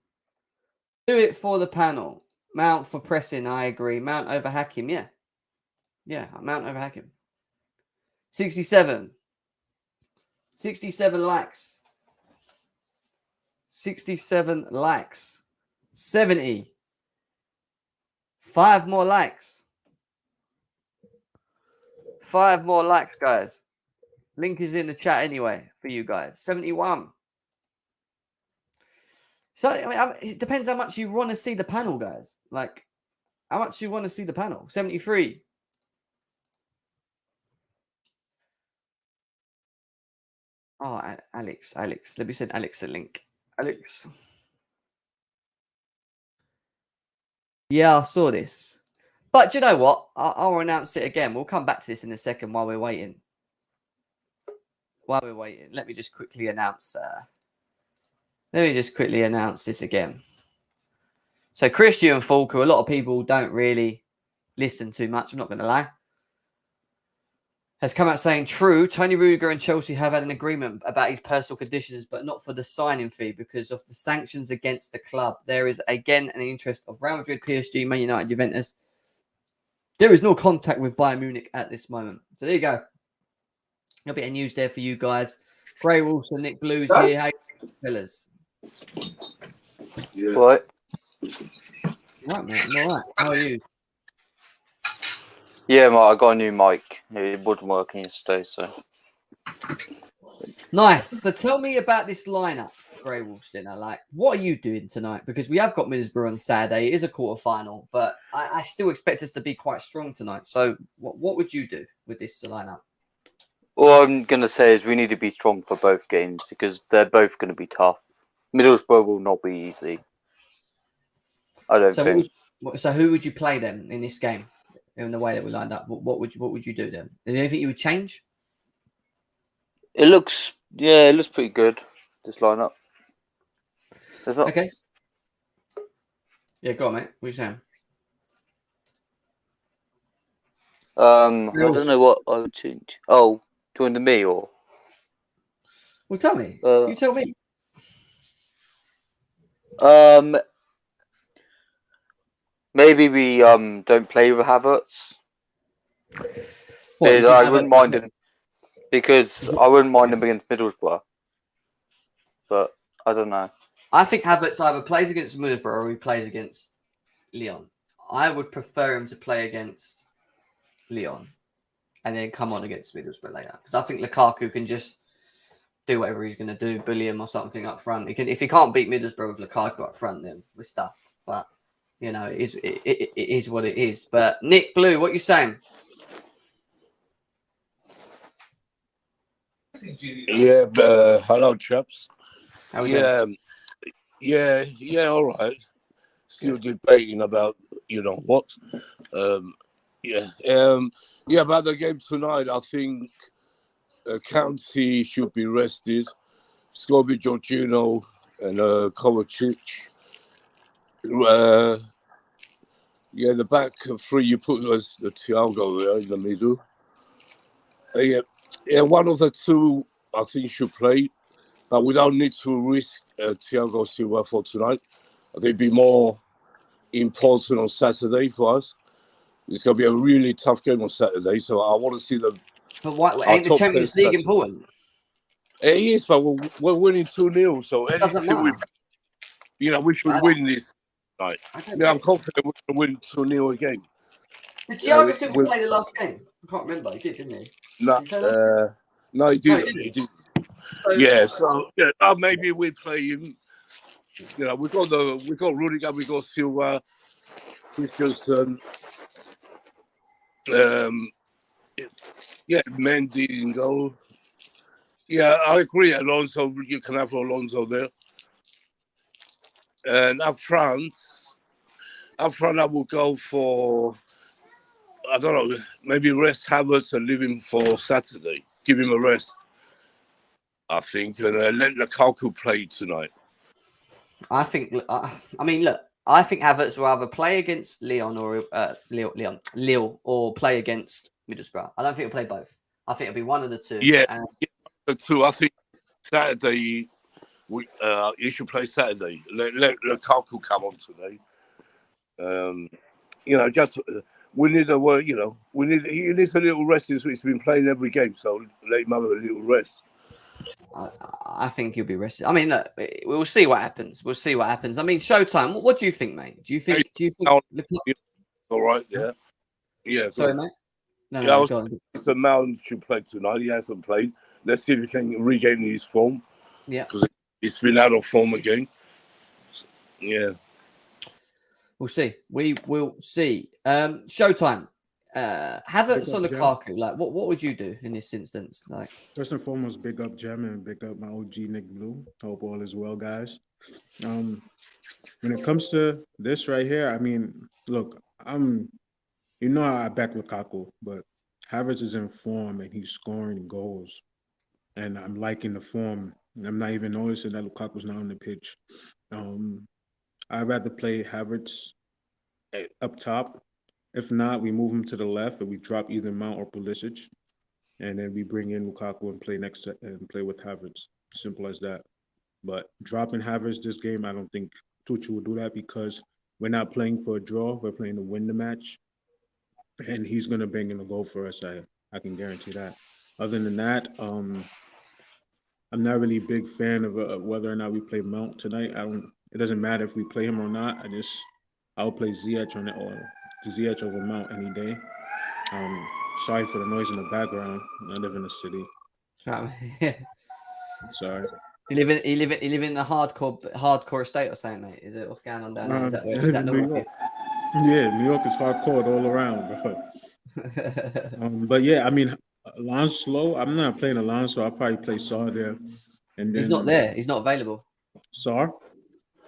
Do it for the panel. Mount for pressing. I agree. Mount over Hakim. Yeah. Yeah. Mount over Hakim. 67. 67 likes. 67 likes. 70. 5 more likes. 5 more likes, guys. Link is in the chat anyway for you guys. 71. So, I mean, it depends how much you want to see the panel, guys. Like, how much you want to see the panel. 73. Oh, Alex. Let me send Alex a link. Alex. Yeah, I saw this. But do you know what? I'll announce it again. We'll come back to this in a second while we're waiting. Let me just quickly announce. This again. So Christian Falk, who a lot of people don't really listen to much, I'm not going to lie, has come out saying, true, Tony Rudiger and Chelsea have had an agreement about his personal conditions, but not for the signing fee because of the sanctions against the club. There is, again, an interest of Real Madrid, PSG, Man United, Juventus. There is no contact with Bayern Munich at this moment. So there you go. A bit of news there for you guys. Gray Wilson, Nick Blues here. How you fellas? Yeah. What? Right, mate. I'm all right. How are you? Yeah, mate, I got a new mic. It wasn't working yesterday, so. Nice. So tell me about this lineup, Gray Wolfson. What are you doing tonight? Because we have got Middlesbrough on Saturday. It is a quarter-final, but I still expect us to be quite strong tonight. So what would you do with this lineup? All I'm going to say is we need to be strong for both games because they're both going to be tough. Middlesbrough will not be easy. I don't think. So who would you play then in this game? In the way that we lined up, what would you do then? Is there anything you would change? It looks pretty good. This lineup. Okay. Yeah, go on, mate. What are you saying? I don't know what I would change. Oh, join the me or? Well, tell me. You tell me. Maybe we don't play with Havertz. I wouldn't mind him because I wouldn't mind him against Middlesbrough. But I don't know. I think Havertz either plays against Middlesbrough or he plays against Lyon. I would prefer him to play against Lyon and then come on against Middlesbrough later. Because I think Lukaku can just do whatever he's going to do, bully him or something up front. If he can't beat Middlesbrough with Lukaku up front, then we're stuffed. But, you know, it is what it is. But Nick Blue, what are you saying? Yeah, hello, chaps. How we doing? Yeah, all right. Still debating about, what. About the game tonight, I think County should be rested. Scoby, Jorginho, and Kovacic. The back three you put was the Thiago there in the middle. One of the two I think should play, but we don't need to risk Thiago Silva for tonight. I think it'd be more important on Saturday for us. It's going to be a really tough game on Saturday, so I want to see them. But what ain't the Champions League important? It is, but we're winning 2-0, so doesn't matter. We should win this night. I'm confident we're going to win 2-0 again. Did Thiago Silva play the last game? I can't remember. He did, didn't he? No, he didn't. He didn't. So maybe we play him. We got Rudiger, we got Silva. Christensen, um, yeah, Mendy in goal. Yeah, I agree. Alonso, you can have Alonso there. And up front, I will go for, I don't know, maybe rest Havertz and leave him for Saturday. Give him a rest, I think, and let Lukaku play tonight. I think. I mean, look. I think Havertz will either play against Lille or play against Middlesbrough. I don't think he'll play both. I think it'll be one of the two. Yeah, the two. I think Saturday, you should play Saturday. Let Lukaku come on today. Just we need a word. He needs a little rest. He's been playing every game, so let him have a little rest. I think he'll be rested. I mean, look, we'll see what happens. We'll see what happens. I mean, Showtime. What do you think, mate? Do you think? All right, yeah. Sorry, mate. No, so Mount should play tonight. He hasn't played. Let's see if he can regain his form. Yeah, because he's been out of form again. Yeah, we'll see. We will see. Showtime. Havertz on Lukaku. Like, what would you do in this instance? Like, first and foremost, big up Gem and big up my OG Nick Blue. Hope all is well, guys. When it comes to this right here, I mean, look, I back Lukaku, but Havertz is in form and he's scoring goals, and I'm liking the form. I'm not even noticing that Lukaku's not on the pitch. I'd rather play Havertz up top. If not, we move him to the left and we drop either Mount or Pulisic, and then we bring in Lukaku and play with Havertz. Simple as that. But dropping Havertz this game, I don't think Tuchel will do that because we're not playing for a draw. We're playing to win the match, and he's gonna bang in a goal for us. I can guarantee that. Other than that, I'm not really a big fan of whether or not we play Mount tonight. It doesn't matter if we play him or not. I'll play Ziyech on it or Ziyech over Mount any day. Sorry for the noise in the background. I live in the city. Sorry. You live in the hardcore estate or something, mate? Is it what's going on down there? Is that New York? Yeah, New York is hardcore all around, bro. But yeah, I mean, Alonso. I'm not playing Alonso. I'll probably play Saar there. And then, he's not there. He's not available. Saar.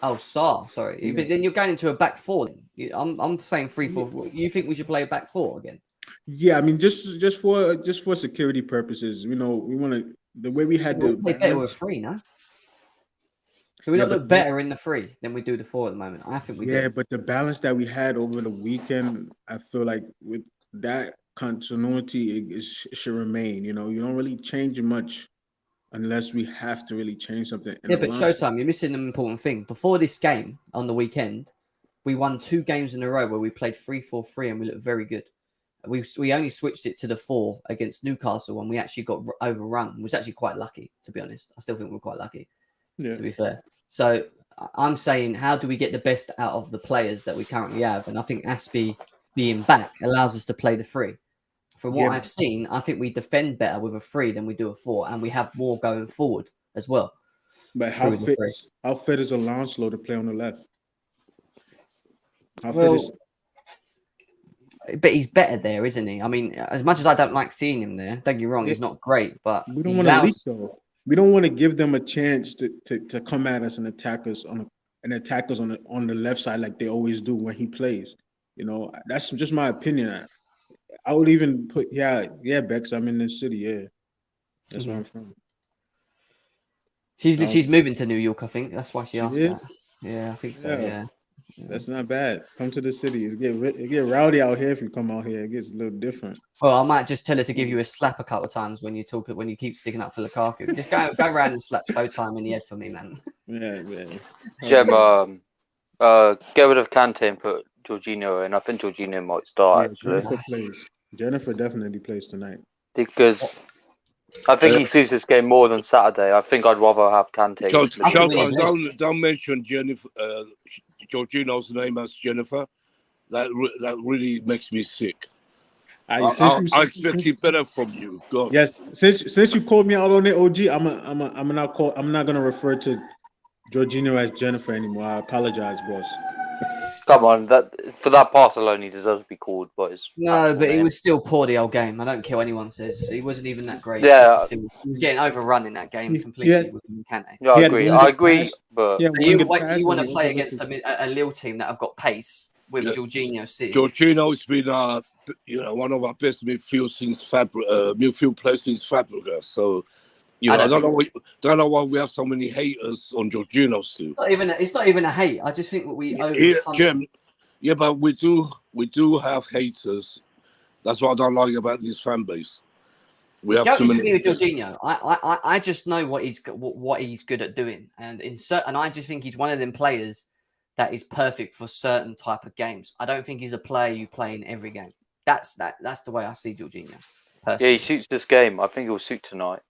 Oh, Saar. Sorry, Yeah. But then you're going into a back four. I'm saying 3-4. You think we should play a back four again? Yeah, I mean, just for security purposes, we want to the way we had play better with three, no? Can we not look better in the three than we do the four at the moment? I think we do. Yeah, but the balance that we had over the weekend, I feel like with that continuity, it should remain. You don't really change much unless we have to really change something. Yeah, but Showtime, you're missing an important thing. Before this game on the weekend, we won 2 games in a row where we played 3-4-3 and we looked very good. We only switched it to the 4 against Newcastle when we actually got overrun. We was actually quite lucky, to be honest. I still think we're quite lucky, to be fair. So I'm saying, how do we get the best out of the players that we currently have? And I think Aspie being back allows us to play the 3. From what I've seen, I think we defend better with a 3 than we do a 4, and we have more going forward as well. But how fit is Alonso to play on the left? But he's better there, isn't he? I mean, as much as I don't like seeing him there, don't get me wrong, he's not great, but we don't want to leak though. We don't want to give them a chance to come at us and attack us on the left side like they always do when he plays. That's just my opinion. I would even put Bex. I'm in the city. Yeah, that's where I'm from. She's moving to New York, I think. That's why she asked is? that. Yeah, I think so. Yeah. That's not bad. Come to the city. It get rowdy out here if you come out here. It gets a little different. Well, I might just tell her to give you a slap a couple of times when you keep sticking up for Lukaku. Just go around and slap Showtime in the head for me, man. Yeah, man. Gem, get rid of Kante and put Jorginho in. I think Jorginho might start, actually. Jennifer definitely plays tonight. Because I think he sees this game more than Saturday. I think I'd rather have Kante. Don't mention Jennifer. Jorginho's name as Jennifer. That really makes me sick. I expect it better from you. God. Yes, since you called me out on it, OG, I'm not gonna refer to Jorginho as Jennifer anymore. I apologize, boss. Come on, that for that pass alone, he deserves to be called. But it's No, but he was still poor the whole game. I don't care what anyone says. He wasn't even that great. Yeah. He was getting overrun in that game He completely had, with Kante. Yeah, he I had agree. one I good agree, pass. but Yeah, So one good pass. you want to and play he against overlooked a Lille team that have got pace with Yeah. Jorginho sitting. Jorginho's been, one of our best midfield players since Fabregas. So, I don't know why we have so many haters on Jorginho still. It's not even a hate. I just think we Jim, but we do have haters. That's what I don't like about this fan base. We have Don't too many. disagree with Jorginho. I just know what he's good at doing, and I just think he's one of them players that is perfect for certain type of games. I don't think he's a player you play in every game. That's the way I see Jorginho. Personally. Yeah, he suits this game. I think he'll suit tonight.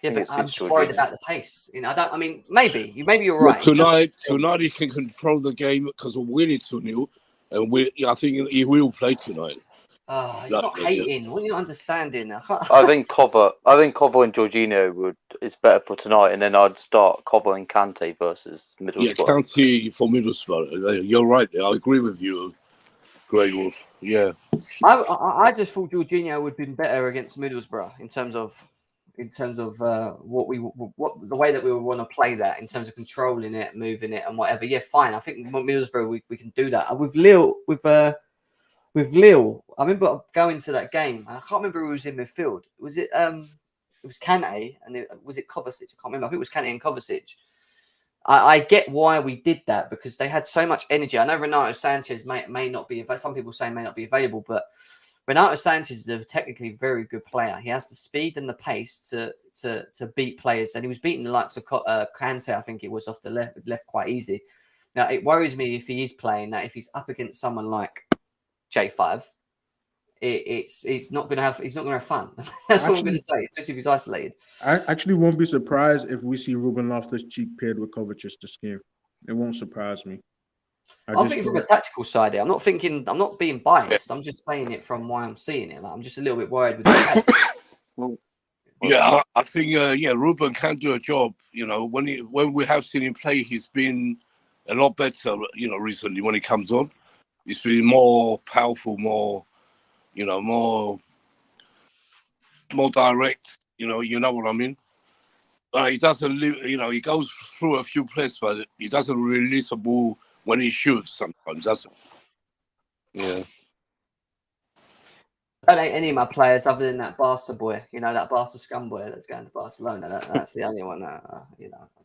Yeah, but I'm just worried about the pace. Maybe you're right. Tonight he can control the game because we're winning 2-0, and I think he will play tonight. Oh, it's not hating. What are you not understanding? I think Cover and Jorginho it's better for tonight, and then I'd start Cover and Kante versus Middlesbrough. Yeah, Kante for Middlesbrough. You're right there. I agree with you, Grey Wolf. Yeah. I just thought Jorginho would have been better against Middlesbrough in terms of the way that we would want to play that in terms of controlling it, moving it, and whatever. Yeah, fine. I think Middlesbrough we can do that with Lille. With Lille, I remember going to that game. I can't remember who was in midfield. Was it? It was Kante and was it Kovacic? I can't remember. I think it was Kante and Kovacic. I get why we did that because they had so much energy. I know Renato Sanchez may not be. Some people say may not be available, but Renato Sanchez is a technically very good player. He has the speed and the pace to beat players, and he was beating the likes of Kante. I think it was off the left quite easy. Now it worries me if he is playing that if he's up against someone like J5, he's not gonna have fun. That's what I'm gonna say, especially if he's isolated. I actually won't be surprised if we see Ruben Loftus-Cheek paired with Kovacic this game. It won't surprise me. I'm thinking from a tactical side here. I'm not being biased. I'm just saying it from why I'm seeing it. Like, I'm just a little bit worried with that. Yeah, I think Ruben can do a job. When we have seen him play, he's been a lot better. Recently when he comes on. He's been more powerful, more direct. You know what I mean. He doesn't, he goes through a few plays, but he doesn't release a ball when he shoots. Sometimes yeah. I don't hate any of my players other than that Barca boy. That Barca scum boy that's going to Barcelona. That's the only one that I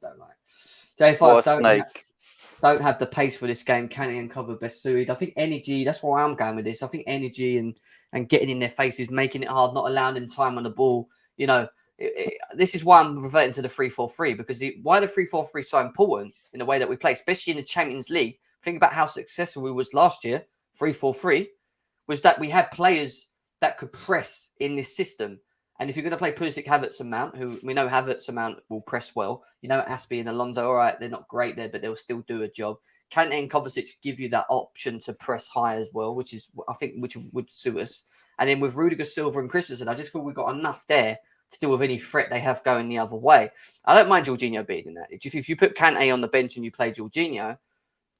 don't like. J5 don't have the pace for this game. Kante and Cover best suited. I think energy. That's why I'm going with this. I think energy and getting in their faces, making it hard, not allowing them time on the ball. This is why I'm reverting to the 3-4-3 because why the 3-4-3 is so important in the way that we play, especially in the Champions League. Think about how successful we was last year. 3-4-3 was that we had players that could press in this system. And if you're going to play Pulisic, Havertz and Mount, who we know Havertz and Mount will press well, Aspie and Alonso, all right, they're not great there, but they'll still do a job. Kante and Kovacic give you that option to press high as well, which would suit us. And then with Rudiger, Silva and Christensen, I just feel we've got enough there to deal with any threat they have going the other way. I don't mind Jorginho being in that. If you put Kante on the bench and you play Jorginho,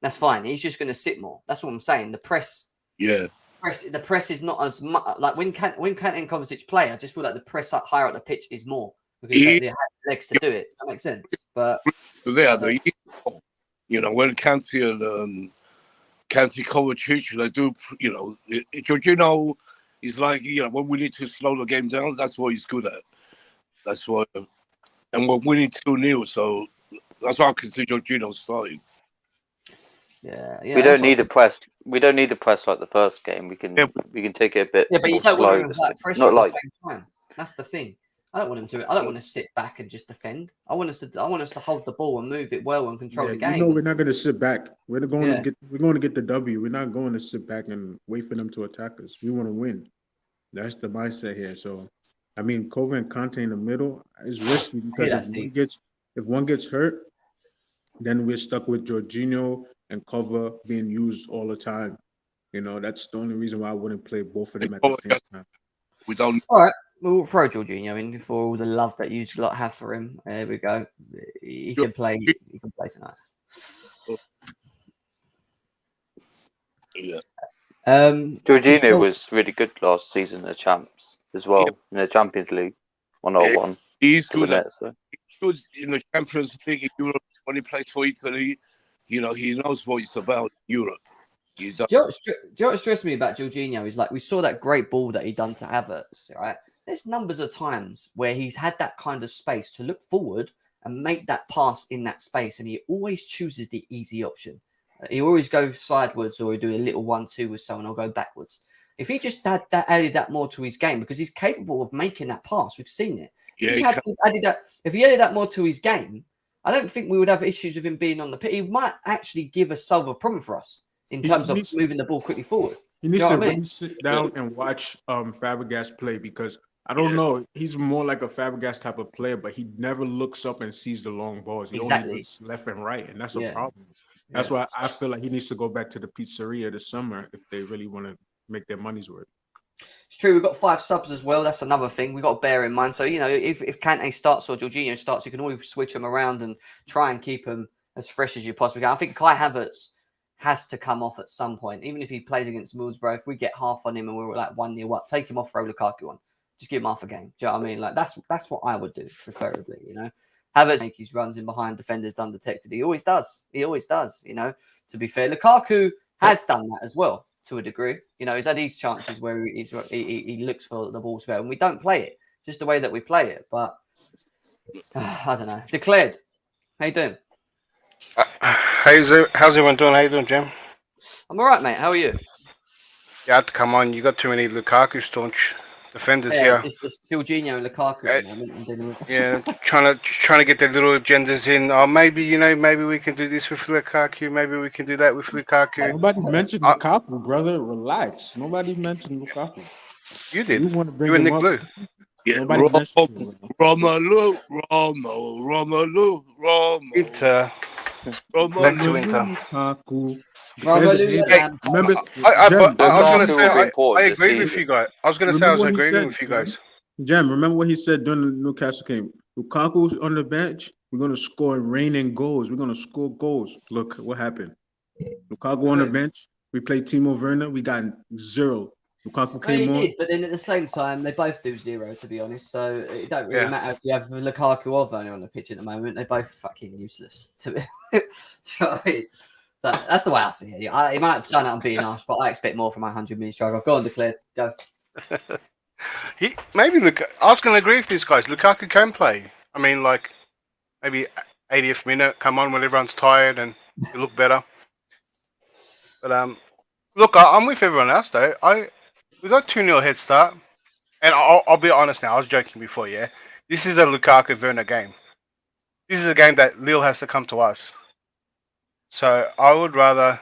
that's fine. He's just going to sit more. That's what I'm saying. The press... Yeah. The press is not as much like when Kante and Kovacic play. I just feel like the press up higher up the pitch is more because they have legs to do it. Does that make sense? But when Kante and Kovacic, they do. Jorginho is like when we need to slow the game down. That's what he's good at. That's why, and we're winning 2-0, so that's why I consider Jorginho starting. Yeah. We don't need the press. We don't need the press like the first game. We can take it a bit. Yeah, but you don't slow. want to pressure at the same time. That's the thing. I don't want him to. I don't want to sit back and just defend. I want us to hold the ball and move it well and control the game. We're not going to sit back. We're going to get the W. We're not going to sit back and wait for them to attack us. We want to win. That's the mindset here. So, Kova and Kante in the middle is risky because if one gets hurt, then we're stuck with Jorginho and Cover being used all the time. That's the only reason why I wouldn't play both of them at the same time. We don't. All right, we'll throw Jorginho in for all the love that you lot have for him. There we go. He can play. He can play tonight. Yeah. Jorginho was really good last season at Champs as well in the Champions League. 101. He's To the good. net, so. Good in the Champions League in Europe when he plays for Italy. You know, he knows what it's about Europe. He does. Do you know what stressed me about Jorginho is like we saw that great ball that he done to Havertz, right? There's numbers of times where he's had that kind of space to look forward and make that pass in that space, and he always chooses the easy option. He always goes sideways, or he do a little 1-2 with someone, or go backwards. If he just added that more to his game, because he's capable of making that pass, we've seen it. Yeah, If he added that more to his game, I don't think we would have issues with him being on the pitch. He might actually solve a problem for us in terms of moving the ball quickly forward. He needs to really sit down and watch Fabregas play, because I don't know. He's more like a Fabregas type of player, but he never looks up and sees the long balls. He only looks left and right, and that's a problem. That's why I feel like he needs to go back to the pizzeria this summer if they really want to make their money's worth. It's true. We've got 5 subs as well. That's another thing we've got to bear in mind. So, you know, if Kante starts or Jorginho starts, you can always switch them around and try and keep them as fresh as you possibly can. I think Kai Havertz has to come off at some point, even if he plays against Middlesbrough. If we get half on him and we're like 1-0 up, take him off, throw Lukaku on. Just give him half a game. Do you know what I mean? Like that's what I would do, preferably, you know. Havertz make his runs in behind defenders undetected. He always does. You know, to be fair. Lukaku has done that as well to a degree. You know, he's had these chances where he looks for the ball spell, and we don't play it. Just the way that we play it. But I don't know. Declared. How you doing? How's everyone doing? How you doing, Jim? I'm all right, mate. How are you? You had to come on. You got too many Lukaku staunch defenders here. It's Jorginho and Lukaku at the moment. Yeah, trying to get their little agendas in. Oh, maybe we can do this with Lukaku. Maybe we can do that with Lukaku. Nobody mentioned Lukaku, brother. Relax. Nobody mentioned Lukaku. You did. You want to bring You and him Nick up? Blue. Yeah, Romelu. Inter. Back to Inter. Lukaku. Remember, I was going to Lukaku say will be important I this agree with season. you guys. I was going to say I was Remember what he agreeing said, with you guys. Jem, remember what he said during the Newcastle game? Lukaku's on the bench. We're going to score raining goals. We're going to score goals. Look what happened. Lukaku on the bench. We played Timo Werner. We got 0. Lukaku came on. did, but then at the same time, they both do 0, to be honest. So it don't really matter if you have Lukaku or Werner on the pitch at the moment. They're both fucking useless. That's the way I see it. It might turn out I'm being harsh, but I expect more from my 100 minute striker. Go on, Declared. Go. I was going to agree with these guys. Lukaku can play. I mean, like maybe 80th minute, come on when everyone's tired and you look better. But look, I'm with everyone else though. We got 2-0 head start, and I'll be honest now. I was joking before. Yeah, this is a Lukaku Werner game. This is a game that Lille has to come to us. So I would rather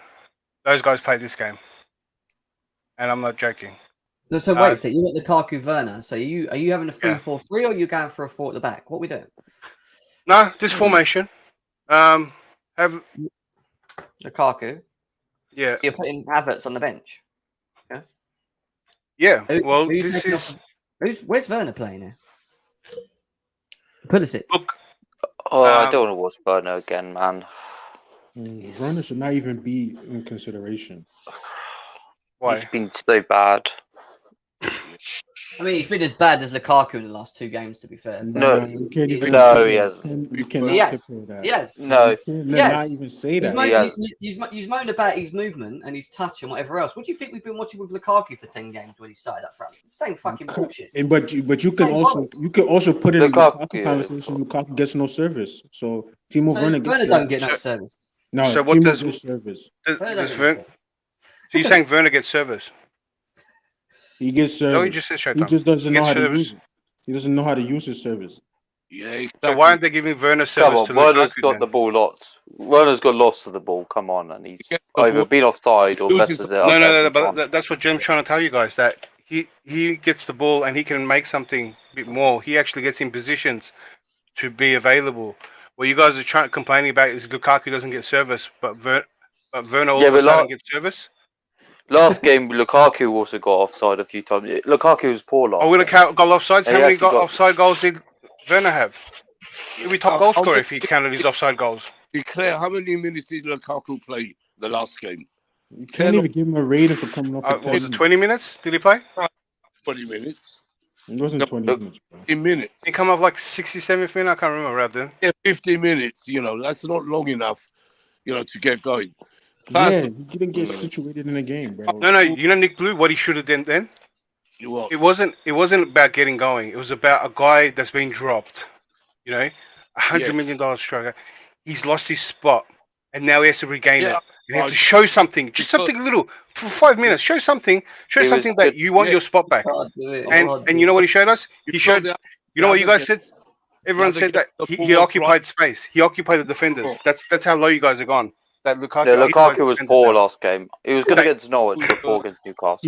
those guys play this game, and I'm not joking. No, so wait, so you want Lukaku Werner? So are you having a 3-4-3 or are you going for a 4 at the back? What are we doing? No, this formation. Have Lukaku. Yeah. You're putting Havertz on the bench. Yeah. Yeah. Where's Werner playing here? Pulisic. Look. I don't want to watch Werner again, man. Werner should not even be in consideration. Why? He's been so bad. I mean, he's been as bad as Lukaku in the last 2 games, to be fair. No, you can't even. no, he hasn't. You cannot compare that. Yes. No. Not even say that. He's moaned about his movement and his touch and whatever else. What do you think we've been watching with Lukaku for 10 games when he started up front? It's the same fucking bullshit. But you can also put in Lukaku conversation. Lukaku gets no service, so Timo Werner don't get no service. No, so what Timo does gets service? So you're saying Werner gets service? He gets service. No, he just said he just doesn't know how to use it. He doesn't know how to use his service. Yeah. Exactly. So why aren't they giving Werner service to Lukaku? Werner's got the ball lots. Werner's got lots of the ball. Come on, and he's either been offside or messes it up. No. But that's what Jim's trying to tell you guys, that he gets the ball and he can make something a bit more. He actually gets in positions to be available. What you guys are complaining about is Lukaku doesn't get service, but Werner all of a sudden gets service. Last game, Lukaku also got offside a few times. Lukaku was poor last. Are we going to count goal offsides? How many offside goals did Werner have? He'll be top goal scorer if he counted his offside goals. Declare how many minutes did Lukaku play the last game? You can't 10 even give him a rating for coming off. What was it, 20 minutes? Did he play? 20 minutes. It wasn't 20 minutes, bro. 15 minutes. He come off like 67th minute. I can't remember right then. Yeah, 15 minutes. That's not long enough, to get going. Yeah, he didn't get situated in the game, bro. No. You know Nick Blue, what he should have done then? What? It wasn't about getting going. It was about a guy that's been dropped. $100 million striker. He's lost his spot, and now he has to regain it. You have to show something, just something little for 5 minutes. Show something. Show something that you want your spot back. And you know what he showed us? He showed. You know what you guys said? Everyone said that he occupied space. He occupied the defenders. That's how low you guys are gone. That Lukaku. Yeah, Lukaku was poor last game. He was good against Norwich, but poor against Newcastle.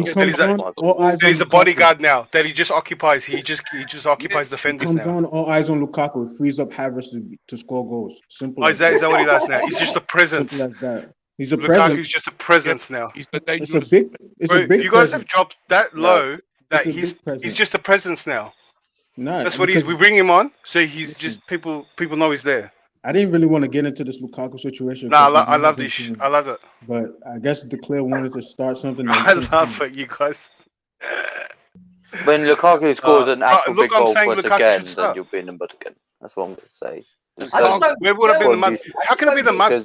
He's a bodyguard now. That he just occupies. He just occupies defenders comes now. on, all eyes on Lukaku, frees up Havertz to score goals. Simple. Is that what he does now? He's just a presence. Simple as that. He's a Lukaku's presence. just a presence now. It's a big. You guys have dropped that low that he's just a presence now. Nah, that's what we bring him on, so he's just people know he's there. I didn't really want to get into this Lukaku situation. No, I love this. I love it. But I guess Declare wanted to start something. I love it, you guys. When Lukaku scores an actual big goal for us again, then you'll be in the mud again. That's what I'm going to say. Where would have been the mud? How can it be the mud?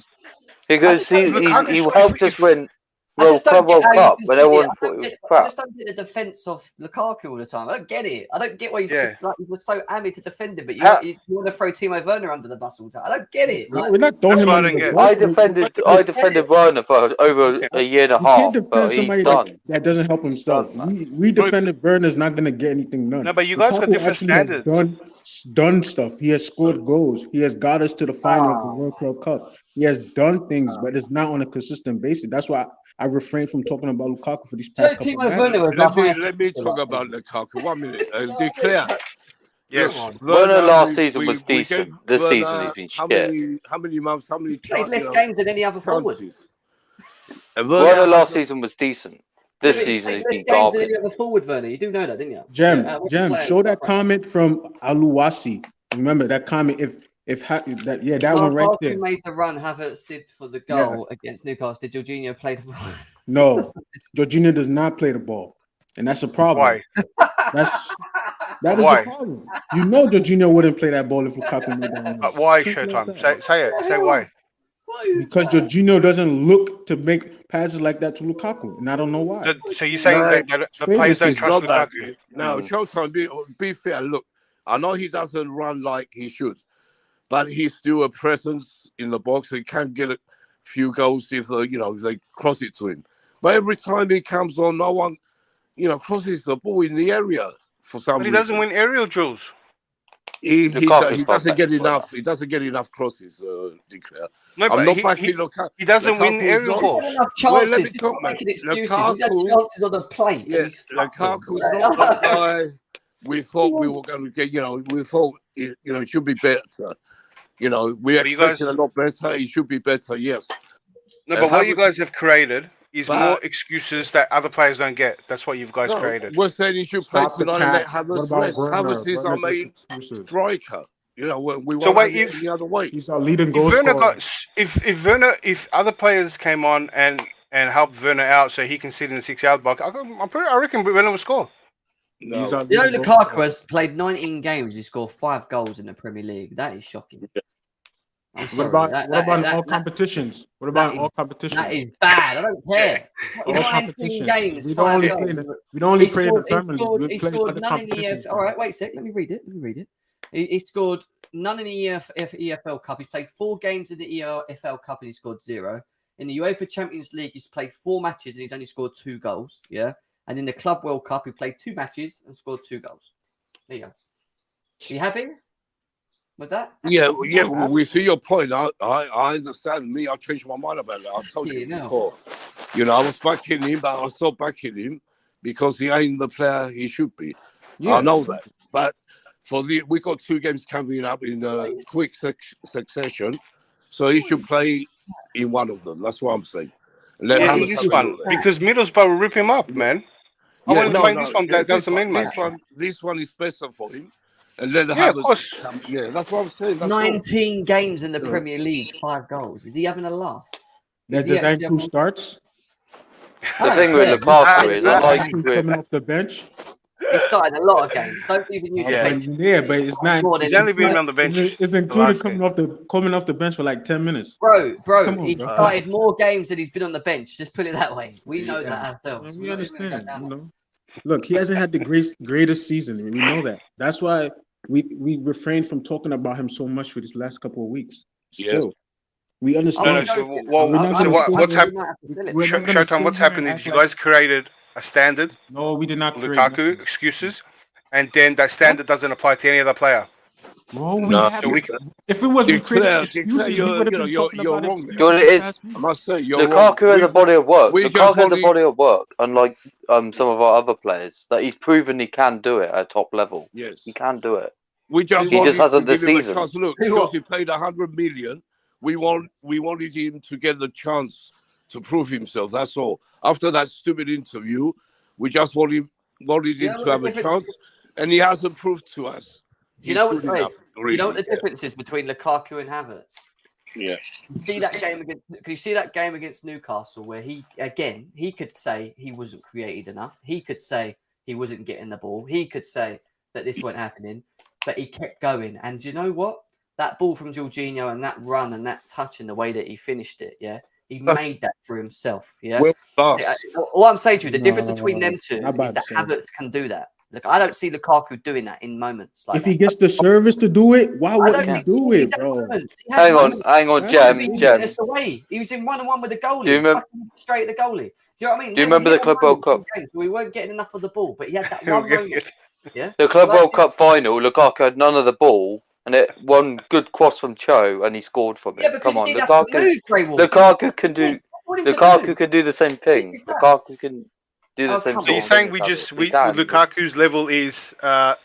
Because he helped us win Club World Cup when everyone thought it was crap. I just don't get the defence of Lukaku all the time. I don't get it. I don't get why you're so hammy to defend him, but you want to throw Timo Werner under the bus all the time. I don't get it. We're not throwing him under the bus. I defended Werner for over a year and a half. You can't defend somebody that doesn't help himself. We defended Werner's not going to get anything done. No, but you guys got different standards. Done stuff. He has scored goals. He has got us to the final of the World Club Cup. He has done things, but it's not on a consistent basis. That's why I refrain from talking about Lukaku for these past couple of games. Let me talk about Lukaku. 1 minute. Declare. Yes. Werner last season was decent. This season he's been shit. How many months? How many? He's played less games than any other forward. Werner last season was decent. This season he's been garbage. Any other forward, Werner. You do know that, didn't you? Jem, show that comment from Aluwasi. Remember that comment. That one right there. Who made the run Havertz did for the goal against Newcastle? Did Jorginho play the ball? No, Jorginho does not play the ball, and that's a problem. Why? That is a problem. You know Jorginho wouldn't play that ball if Lukaku made that run. Why, Showtime? Say it. Say why. Because Jorginho doesn't look to make passes like that to Lukaku, and I don't know why. So you're saying that the players don't trust Lukaku? No, Showtime, be fair. Look, I know he doesn't run like he should, but he's still a presence in the box. He can get a few goals if they cross it to him. But every time he comes on, no one, crosses the ball in the area for some reason. But he doesn't win aerial drills. He doesn't get enough. He doesn't get enough crosses. Declare. No, but he doesn't win aerial balls. Enough chances. He's not making excuses. He's had chances on the plate. Yeah, Lukaku's not the guy we thought we were going to get. We thought it should be better. We expected a lot better. It should be better. Yes. No, but what you guys have created is more excuses that other players don't get. That's what you guys created. We're saying he should play tonight and let Havertz rest. Havertz is our main striker. We want to the other way. He's our leading goal scorer. If other players came on and helped Werner out so he can sit in the 6-yard box, I reckon Werner will score. No. Lukaku has played 19 games. He scored 5 goals in the Premier League. That is shocking. What about all competitions? What about all competitions? That is bad. I don't care. All competitions. We don't only play in the Premier League. He scored none in the EFL. All right, wait a sec. Let me read it. He scored none in the EFL Cup. He's played 4 games in the EFL Cup and he scored 0. In the UEFA Champions League, he's played 4 matches and he's only scored 2 goals. Yeah. And in the Club World Cup, he played 2 matches and scored 2 goals. There you go. Are you happy with that? Yeah. We see your point. I understand. I changed my mind about that. I told you before. I was backing him, but I stopped backing him because he ain't the player he should be. Yes. I know that. But we got 2 games coming up in quick succession, so he should play in one of them. That's what I'm saying. This one because Middlesbrough will rip him up, man. I want to play this one. That doesn't mean much. This one is better for him. And let of course. Yeah, that's what I'm saying. That's 19 games in the Premier League, 5 goals. Is he having a laugh? Does that include starts? The thing with Yeah, Lukaku is, yeah. unlike He's with coming off the bench. He started a lot of games. Don't even use the Yeah. bench. Yeah, but it's not. More than He's only been started. on the bench. It's the included last coming game. off the bench for like 10 minutes. Bro, Come on, he bro. started more games than he's been on the bench. Just put it that way. We know Yeah. that ourselves. We We're not even gonna go understand. down You that. know, look, he hasn't had the greatest season. We know that. That's why we refrained from talking about him so much for this last couple of weeks. Still, we I'm understand. No, not so joking. well, We're not I'm so gonna not- sit what's here- we happened? might have to fill it. We're not gonna Showtime, sit what's here and happened is act you like- guys created a standard No, we did not for create Lukaku nothing. excuses, and then that standard doesn't apply to any other player. Bro, we No, have. So we If it was we created Declare, excuses, we would have been talking you're about wrong. excuses You know what it this is? past week. I must say, you're wrong. Lukaku has a body of work. we just Lukaku has a only- body of work, unlike some of our other players, that he's proven he can do it at top level. Yes. He can do it. We just He wanted just hasn't to give this him season. a chance. Look, Who because what? he paid 100 million, we wanted him to get the chance to prove himself. That's all. After that stupid interview, we just wanted him Yeah, to have a chance, and he hasn't proved to us. Do you know what? He's good enough, Do you know what the really. difference is between Lukaku and Havertz? Yeah. You see that game against? Can you see that game against Newcastle where he could say he wasn't created enough. He could say he wasn't getting the ball. He could say that this wasn't happening, but he kept going. And do you know what? That ball from Jorginho and that run and that touch and the way that he finished it, yeah, he made that for himself. Yeah. Well, last. All I'm saying to you, the difference between them two I'm about is that to say. Havertz can do that. Look, I don't see Lukaku doing that in moments like If that. he gets the service to do it, why I wouldn't don't he think do he's it, had bro? moments. He had Hang on, moments. hang on, That's Jem. He Jem. us away. He was in 1-on-1 with the goalie. Do you remember- Fucking straight at the goalie. Do you know what I mean? Do you Yeah, remember we the had Club World moments in Cup? games where we weren't getting enough of the ball, but he had that He'll one get moment. it. Yeah. The Club Like- World Cup final, Lukaku had none of the ball, and it one good cross from Cho, and he scored from it. Yeah, because Come on, he didn't have to move, Grey Wolf. Lukaku can do. Lukaku can do the same thing. This is that. Lukaku can do the Oh, same come So you're thing. saying as we Havertz. He can. Lukaku's level is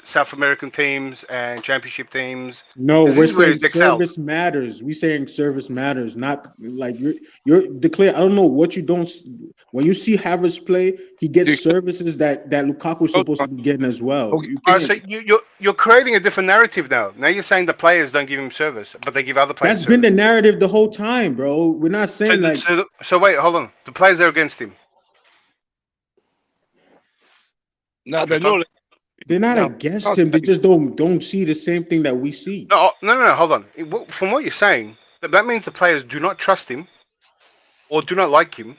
South American teams and championship teams. No, This we're is where saying he's excelled. service matters. We saying service matters, not like you're declare. I don't know what you don't. When you see Havertz play, he gets services that Lukaku is supposed to be getting as well. Okay. You All right, can't. so you're creating a different narrative now. Now you're saying the players don't give him service, but they give other players. That's been the narrative the whole time, bro. We're not saying like so wait, hold on. The players are against him. No, they're not. they're not No, against I'll him. They say- just don't see the same thing that we see. No, hold on. From what you're saying, that means the players do not trust him or do not like him,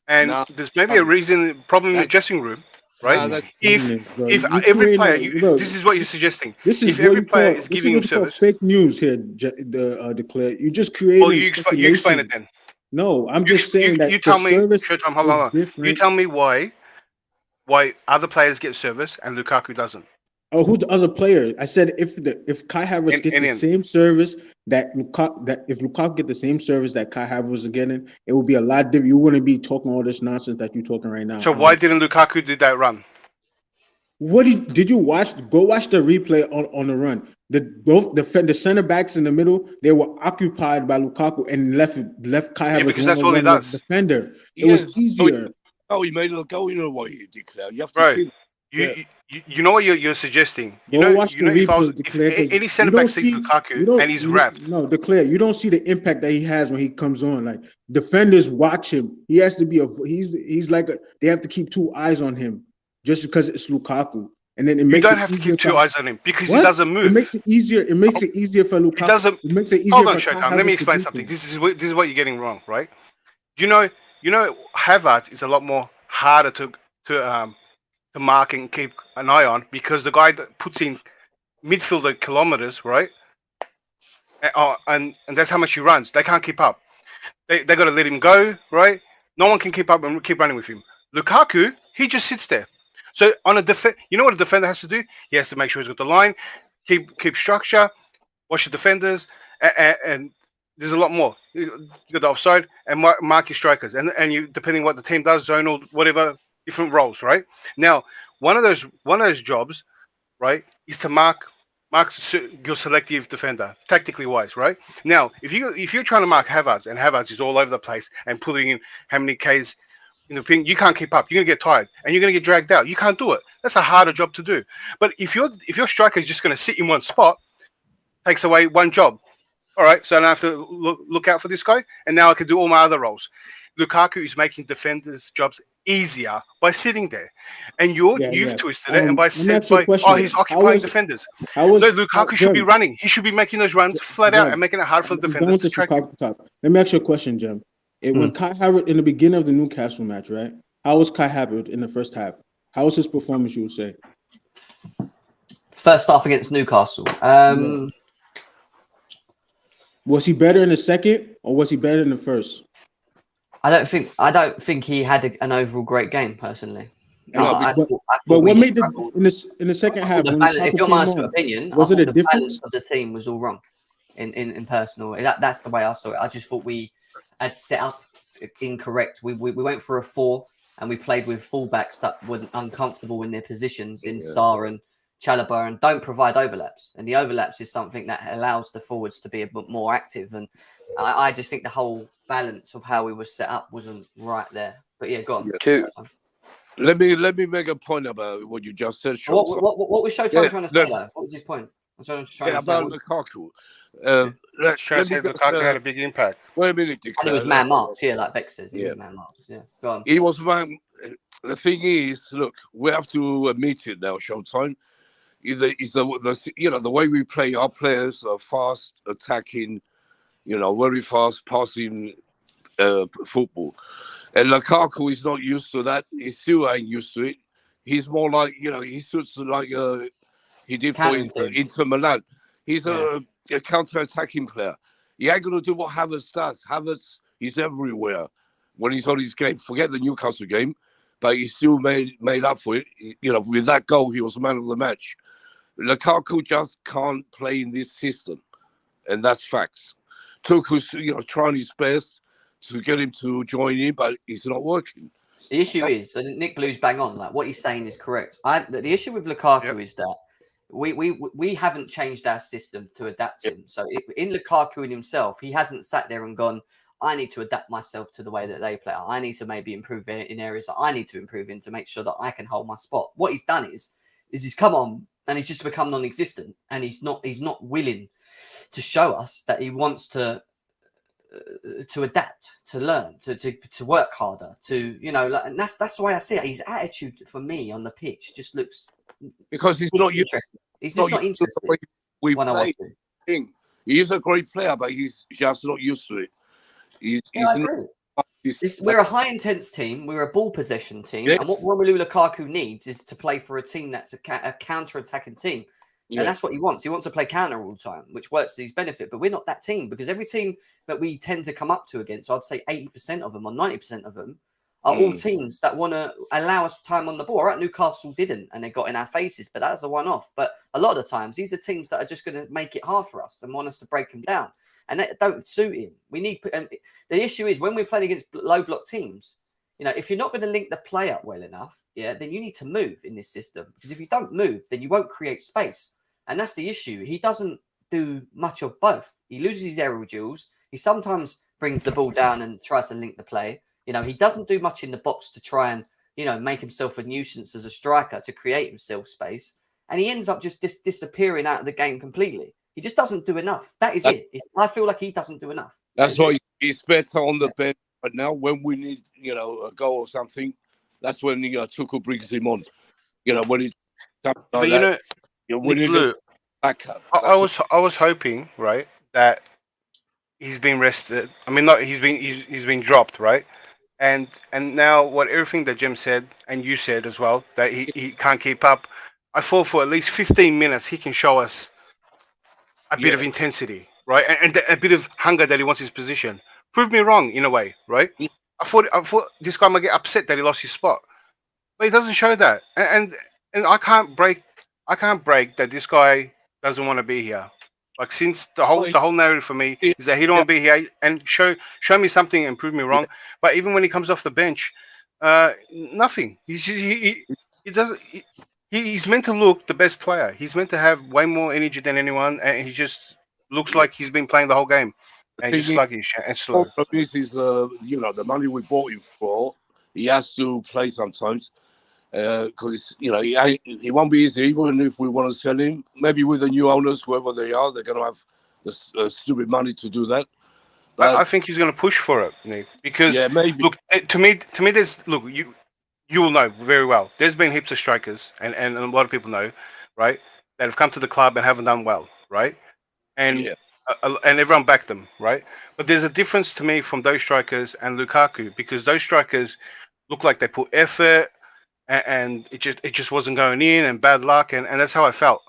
and No, there's maybe a reason problem in the that's- dressing room, right? No, that's- Bro. If You every creating player, look, this is what you're suggesting. this is if what every you player call is this is giving him what you call service, fake news here. Declare you just creating. well, you explain it then. No, I'm just saying that you the tell me. service Showtime, hold is on. different. You tell me why other players get service and Lukaku doesn't. Oh, who the other player? I said if Kai Havertz gets the same service that if Lukaku get the same service that Kai Havertz is getting, it would be a lot different. You wouldn't be talking all this nonsense that you're talking right now. So why didn't Lukaku do that run? What did you watch? Go watch the replay on the run. The center backs in the middle, they were occupied by Lukaku and left Kai Havertz because that's all he one-on-one with does. the defender. It Yes. was easier. Oh, he made it go in a way, you declare. You have to Right. see. You know what you're suggesting. Go watch the replay, If Declare. 'Cause any centre you don't back sees see- Lukaku and he's wrapped. No, Declare. You don't see the impact that he has when he comes on. Like defenders watch him. He has to be he's like they have to keep two eyes on him just because it's Lukaku. And then it You makes don't it have to easier keep two for- eyes on him because What? he doesn't move. It makes it easier. It makes it easier for Lukaku. He doesn't. It makes it easier Hold on, for Kai Showtime. Let me Havertz to explain do something. things. This is what you're getting wrong, right? You know, Havertz is a lot more harder to mark and keep an eye on because the guy that puts in midfielder kilometers, right? And that's how much he runs. They can't keep up. They got to let him go, right? No one can keep up and keep running with him. Lukaku, he just sits there. So on a you know what a defender has to do? He has to make sure he's got the line, keep structure, watch the defenders, and there's a lot more. You got the offside and mark your strikers, and you depending what the team does, zonal, whatever, different roles, right? Now, one of those jobs, right, is to mark your selective defender, tactically wise, right? Now, if you're trying to mark Havertz and Havertz is all over the place and putting in how many Ks in the ping, you can't keep up. You're gonna get tired and you're gonna get dragged out. You can't do it. That's a harder job to do. But if your striker is just gonna sit in one spot, takes away one job. All right, so I don't have to look out for this guy, and now I can do all my other roles. Lukaku is making defenders' jobs easier by sitting there, and you've twisted it and Let me ask you a question. he's occupying defenders. No, Lukaku should be Jem, running. He should be making those runs flat out and making it hard for the we're defenders going to to track him. Chicago top. Let me ask you a question, Jem. When Kai Havertz in the beginning of the Newcastle match, right? How was Kai Havertz in the first half? How was his performance? You would say First half against Newcastle. Was he better in the second, or was he better in the first? I don't think he had an overall great game personally. But what made in the second half? If you're my opinion, was it a difference? Balance of the team was all wrong in personal. That's the way I saw it. I just thought we had set up incorrect. We went for a 4 and we played with fullbacks that were uncomfortable in their positions in Sarr and Chalobah and don't provide overlaps. And the overlaps is something that allows the forwards to be a bit more active. And I just think the whole balance of how we were set up wasn't right there. But yeah, go on. Let me make a point about what you just said, Showtime. What was Showtime trying to say though? What was his point? About Lukaku. Lukaku had a big impact. Wait a minute, and he was man marked, like Bex says. He was man marked. Yeah, go on. He was man. The thing is, look, we have to admit it now, Showtime. The way we play, our players are fast, attacking, very fast, passing football. And Lukaku is not used to that. He still ain't used to it. He's more like, he suits like he did for Inter Milan. He's a counter-attacking player. He ain't going to do what Havertz does. Havertz is everywhere when he's on his game. Forget the Newcastle game, but he still made up for it. With that goal, he was man of the match. Lukaku just can't play in this system, and that's facts. Tuchel's, trying his best to get him to join in, but it's not working. The issue is, and Nick Blue's bang on, like what he's saying is correct. The issue with Lukaku is that we haven't changed our system to adapt him. So in Lukaku in himself, he hasn't sat there and gone, I need to adapt myself to the way that they play. I need to maybe improve in areas that I need to improve in to make sure that I can hold my spot. What he's done is he's come on and he's just become non-existent, and he's not willing to show us that he wants to adapt, to learn, to work harder, and that's why I see it. His attitude for me on the pitch just looks because he's not interested. He's just not interested. He is a great player, but he's just not used to it. I agree. We're a high intense team. We're a ball possession team, and what Romelu Lukaku needs is to play for a team that's a counter attacking team. Yeah. And that's what he wants. He wants to play counter all the time, which works to his benefit. But we're not that team, because every team that we tend to come up to against, I'd say 80% of them or 90% of them are all teams that want to allow us time on the ball. All right, Newcastle didn't, and they got in our faces, but that's a one-off. But a lot of the times, these are teams that are just going to make it hard for us and want us to break them down. And that don't suit him. We need. And the issue is when we're playing against low block teams, if you're not going to link the play up well enough, then you need to move in this system. Because if you don't move, then you won't create space. And that's the issue. He doesn't do much of both. He loses his aerial duels. He sometimes brings the ball down and tries to link the play. He doesn't do much in the box to try and, make himself a nuisance as a striker to create himself space. And he ends up just disappearing out of the game completely. He just doesn't do enough. That is it. I feel like he doesn't do enough. That's why he's better on the bench. But now when we need, a goal or something, that's when, Tuchel brings him on. When he... But I was hoping, right, that he's been rested. I mean, not he's been dropped, right? And now everything that Jim said and you said as well, that he can't keep up. I thought for at least 15 minutes he can show us a bit of intensity, right, and a bit of hunger that he wants his position. Prove me wrong in a way, right? I thought this guy might get upset that he lost his spot, but he doesn't show that, and I can't break that this guy doesn't want to be here. Like, since the whole narrative for me is that he don't want to be here, and show me something and prove me wrong. But even when he comes off the bench, nothing. He doesn't. He's meant to look the best player. He's meant to have way more energy than anyone, and he just looks like he's been playing the whole game, and just sluggish and slow. This is the money we bought him for. He has to play sometimes. Because he won't be easy, even if we want to sell him. Maybe with the new owners, whoever they are, they're going to have the stupid money to do that. But I think he's going to push for it, Nick, because yeah, maybe. look, to me, there's you will know very well. There's been heaps of strikers, and a lot of people know, right, that have come to the club and haven't done well, right, and Yeah. and everyone backed them, right. But there's a difference to me from those strikers and Lukaku, because those strikers look like they put effort, and it just wasn't going in, and bad luck, and that's how I felt.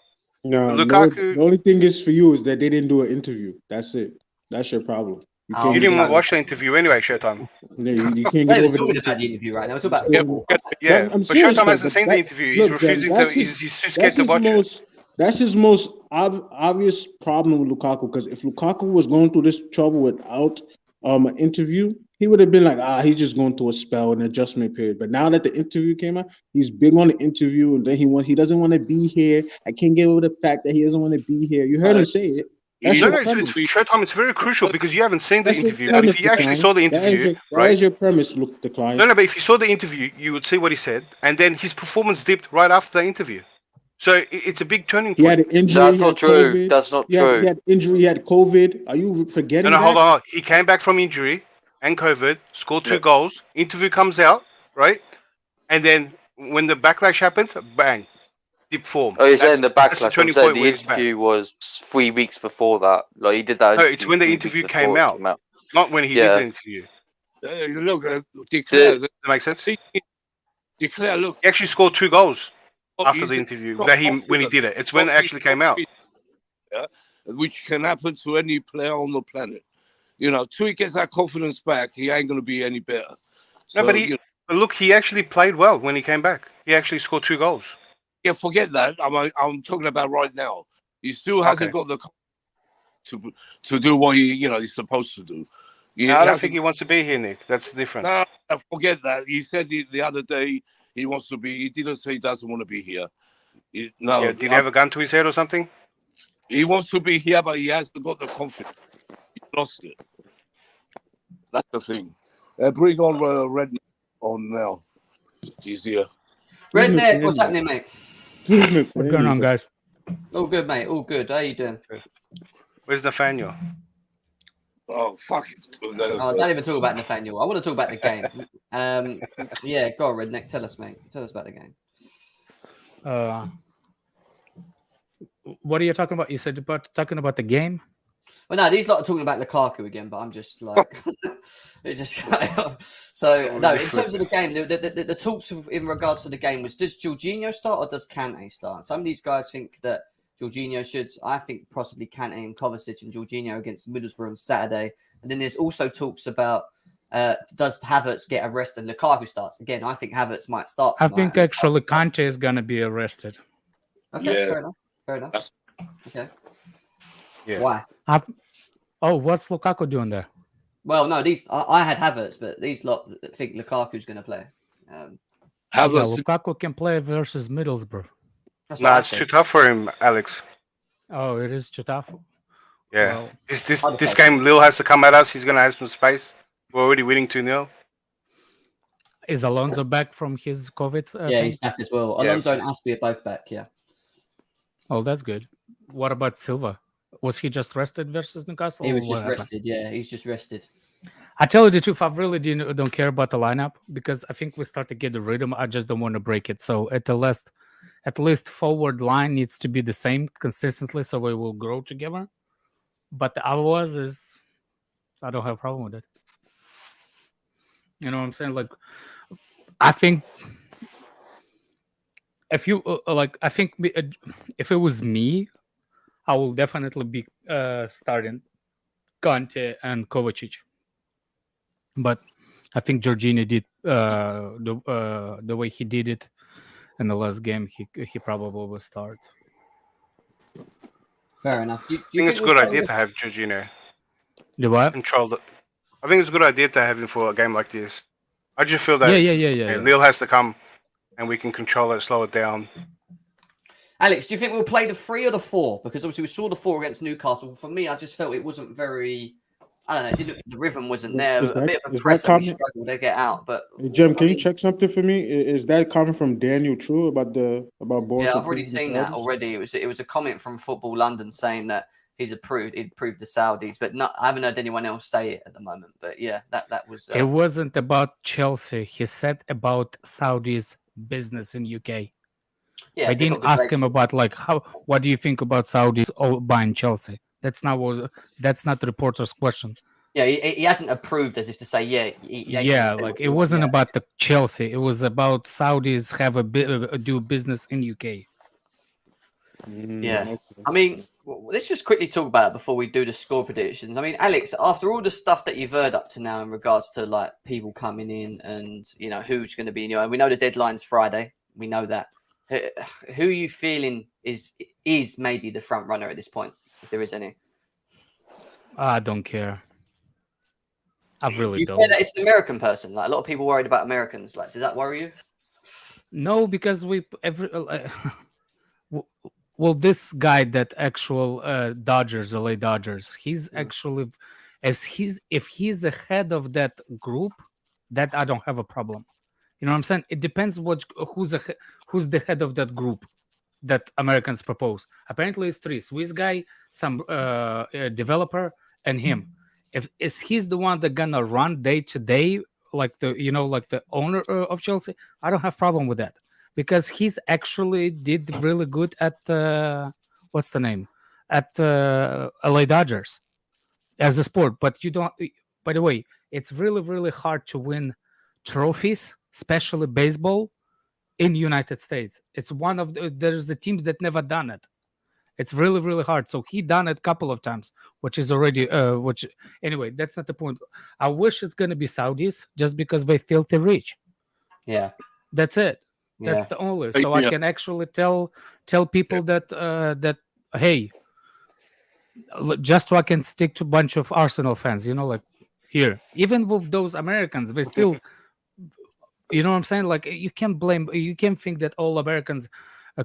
No, Lukaku, the only thing is for you is that they didn't do an interview. That's it. That's your problem. You Oh, can't you get didn't over watch the interview anyway, Showtime. Yeah, you can't We're get not even over talking the about the interview. interview right now. We're talking about Yeah, football. Yeah, I'm but serious Showtime though, hasn't but seen the interview. He's look, Jem, refusing to. He's too scared to watch it. That's his most obvious problem with Lukaku. Because if Lukaku was going through this trouble without an interview, he would have been like, he's just going through a spell, an adjustment period. But now that the interview came out, he's big on the interview, and then he doesn't want to be here. I can't get over the fact that he doesn't want to be here. You heard him say it. That's No, your it's premise. Showtime. It's very crucial because you haven't seen the That's your interview. But if premise, you actually Decline. saw the interview, That is your premise, look, Decline. no, but if you saw the interview, you would see what he said, and then his performance dipped right after the interview. So it's a big turning He had point. an injury. That's he not had true. COVID. That's not He true. had injury. He had COVID. Are you forgetting No, that? hold on. He came back from injury and COVID, scored 2 No. goals. Interview comes out, right? And then when the backlash happens, bang, dip form. Oh, you're saying the That's the backlash. I'm turning saying point the where he's back. interview was 3 weeks before that. Like he did that. No, it's when the 3 weeks interview before came it out, not when he did the interview. Look, Declare. Does that make sense? Declare. Look, He actually scored 2 goals after he's the interview not when he confident. did it. It's when it actually came out. Yeah, which can happen to any player on the planet. You know, till he gets that confidence back, he ain't going to be any better. So, No, but but look, he actually played well when he came back. He actually scored 2 goals. yeah, forget that. I'm talking about right now. He still hasn't got the to do what he's supposed to do. I don't think he wants to be here, Nick. That's different. No, forget that. He said the other day he wants to be. He didn't say he doesn't want to be here. Did he have a gun to his head or something? He wants to be here, but he hasn't got the confidence. He lost it. That's the thing. Bring on Redneck on now. He's here. Redneck, what's happening, mate? What's going on, guys? All good, mate. All good. How you doing? Where's Nathaniel? Oh, fuck. Don't even talk about Nathaniel. I want to talk about the game. Yeah, go on, Redneck. Tell us, mate. Tell us about the game. What are you talking about? You said talking about the game? Well, no, these lot are talking about Lukaku again, but I'm just like, it just kind of. So, no, in terms of the game, the talks in regards to the game was, does Jorginho start or does Kante start? Some of these guys think that Jorginho should. I think possibly Kante and Kovacic and Jorginho against Middlesbrough on Saturday. And then there's also talks about does Havertz get arrested and Lukaku starts? Again, I think Havertz might start tonight. I think actually Kante is going to be arrested. Okay, Yeah. fair enough. Fair enough. Okay. Yeah. Why? What's Lukaku doing there? Well, no, I had Havertz, but these lot think Lukaku's going to play. Lukaku can play versus Middlesbrough. That's what I it's said. too tough for him, Alex. Oh, it is too tough. Yeah. Well, This game, Lille has to come at us. He's going to have some space. We're already winning 2-0. is Alonso back from his COVID? Yeah, he's back as well. Yeah. Alonso and Aspie are both back, yeah. Oh, that's good. What about Silva? Was he just rested versus Newcastle? He or was what just happened? rested, yeah. He's just rested. I tell you the truth, I really don't care about the lineup because I think we start to get the rhythm. I just don't want to break it. So at least forward line needs to be the same consistently, so we will grow together. But the otherwise I don't have a problem with it. You know what I'm saying? Like, I think if you if it was me, I will definitely be starting Kante and Kovacic. But I think Jorginho did the way he did it in the last game. He probably will start. Fair enough. I think it's a good idea to have Jorginho The what? control it. I think it's a good idea to have him for a game like this. I just feel that Yeah. Lille has to come and we can control it, slow it down. Alex, do you think we'll play the 3 or the 4? Because obviously we saw the 4 against Newcastle. For me, I just felt it wasn't very. I don't know. The rhythm wasn't there. Is A that- bit of a is that press and we comment- struggled to get out. But Hey, Jem, can I you mean- check something for me? Is that coming from Daniel True about Borussia? yeah, I've already Dortmund seen that Saudis? already. It was a comment from Football London saying that he'd approved the Saudis, but I haven't heard anyone else say it at the moment. But yeah, that was. It wasn't about Chelsea. He said about Saudi's business in UK. Yeah, I didn't ask him about like what do you think about Saudis buying Chelsea? That's not the reporter's question. Yeah, he hasn't approved as if to say like it wasn't about the Chelsea. It was about Saudis have do business in UK. Yeah, I mean, let's just quickly talk about it before we do the score predictions. I mean, Alex, after all the stuff that you've heard up to now in regards to like people coming in and who's going to be in and we know the deadline's Friday. We know that. Who are you feeling is maybe the front runner at this point, if there is any? I don't care. I really Do you don't. care that it's an American person? Like a lot of people worried about Americans. Like, does that worry you? No, because well, this guy that actual Dodgers, LA Dodgers, he's actually if he's ahead of that group, that I don't have a problem. You know what I'm saying? It depends who's the head of that group that Americans propose. Apparently, it's three: Swiss guy, some developer, and him. If he's the one that gonna run day to day, like the owner of Chelsea, I don't have problem with that because he's actually did really good at what's the name at LA Dodgers as a sport. But you don't. By the way, it's really really hard to win trophies, especially baseball, in United States. It's one of there's the teams that never done it. It's really, really hard. So he done it a couple of times, which is already, anyway, that's not the point. I wish it's going to be Saudis just because they filthy rich. Yeah. That's it. That's Yeah. the only. So I can actually tell people that, hey, just so I can stick to a bunch of Arsenal fans, like here. Even with those Americans, they still, you know what I'm saying? Like you can't think that all Americans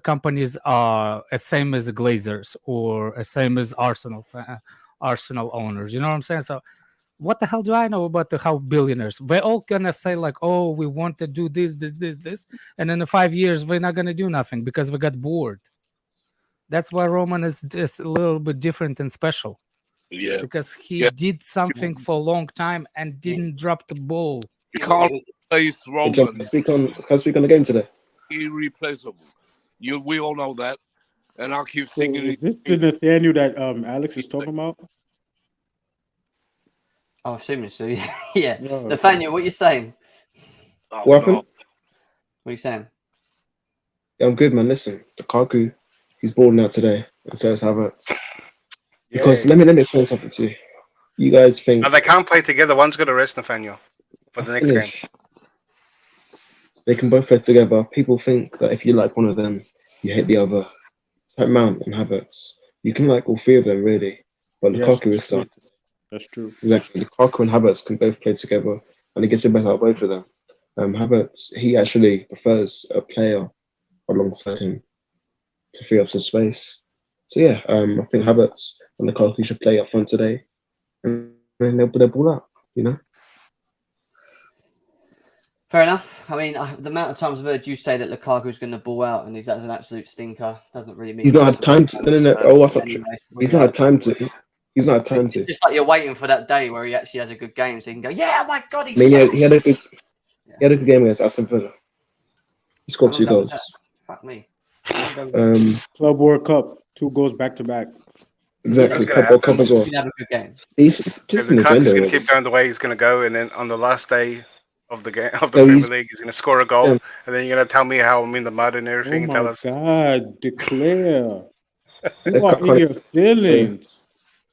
companies are the same as Glazers or the same as Arsenal owners. You know what I'm saying? So what the hell do I know about how billionaires? We're all gonna say like, oh, we want to do this, and in 5 years we're not gonna do nothing because we got bored. That's why Roman is just a little bit different and special. Yeah. Because he did something for a long time and didn't drop the ball. You can't replace Roman. Can I speak on the game today? Irreplaceable. We all know that. And I'll keep thinking. Is this the Nathaniel that Alex is talking about? I'm assuming so. Yeah. No. Nathaniel, what are you saying? Oh, What happened? What are you saying? Yeah, I'm good, man. Listen, Lukaku, he's balling out today, and so is Havertz. Because let me explain something to you. You guys think No, they can't play together. One's got to rest, Nathaniel, for the next game. they can both play together. People think that if you like one of them, you hate the other. Like Mount and Havertz, you can like all three of them really, but Yes, Lukaku is so. That's true. Exactly. Lukaku and Havertz can both play together, and it gets the best out of both of them. Havertz, he actually prefers a player alongside him to free up some space. So yeah, I think Havertz and Lukaku should play up front today, and then they'll put their ball up. Fair enough. I mean, the amount of times I've heard you say that Lukaku's going to ball out and he's an absolute stinker doesn't really mean He's not had time to. No. Oh, what's up? He's not had time to. He's not had time to. It's just like you're waiting for that day where he actually has a good game, so you can go, "Yeah, oh my God, he's." I mean, he had a good game against Aston Villa. He scored 2 goals. Fuck me. Club World Cup, 2 goals back to back. Exactly. Club Cup as well. He'd have a good game. He's just an Lukaku's agenda. going to keep going the way he's going to go, and then on the last day of the game of the Premier League, he's going to score a goal, and then you're going to tell me how I'm in the mud and everything. Oh and tell my us. God, declare. You are in your feelings.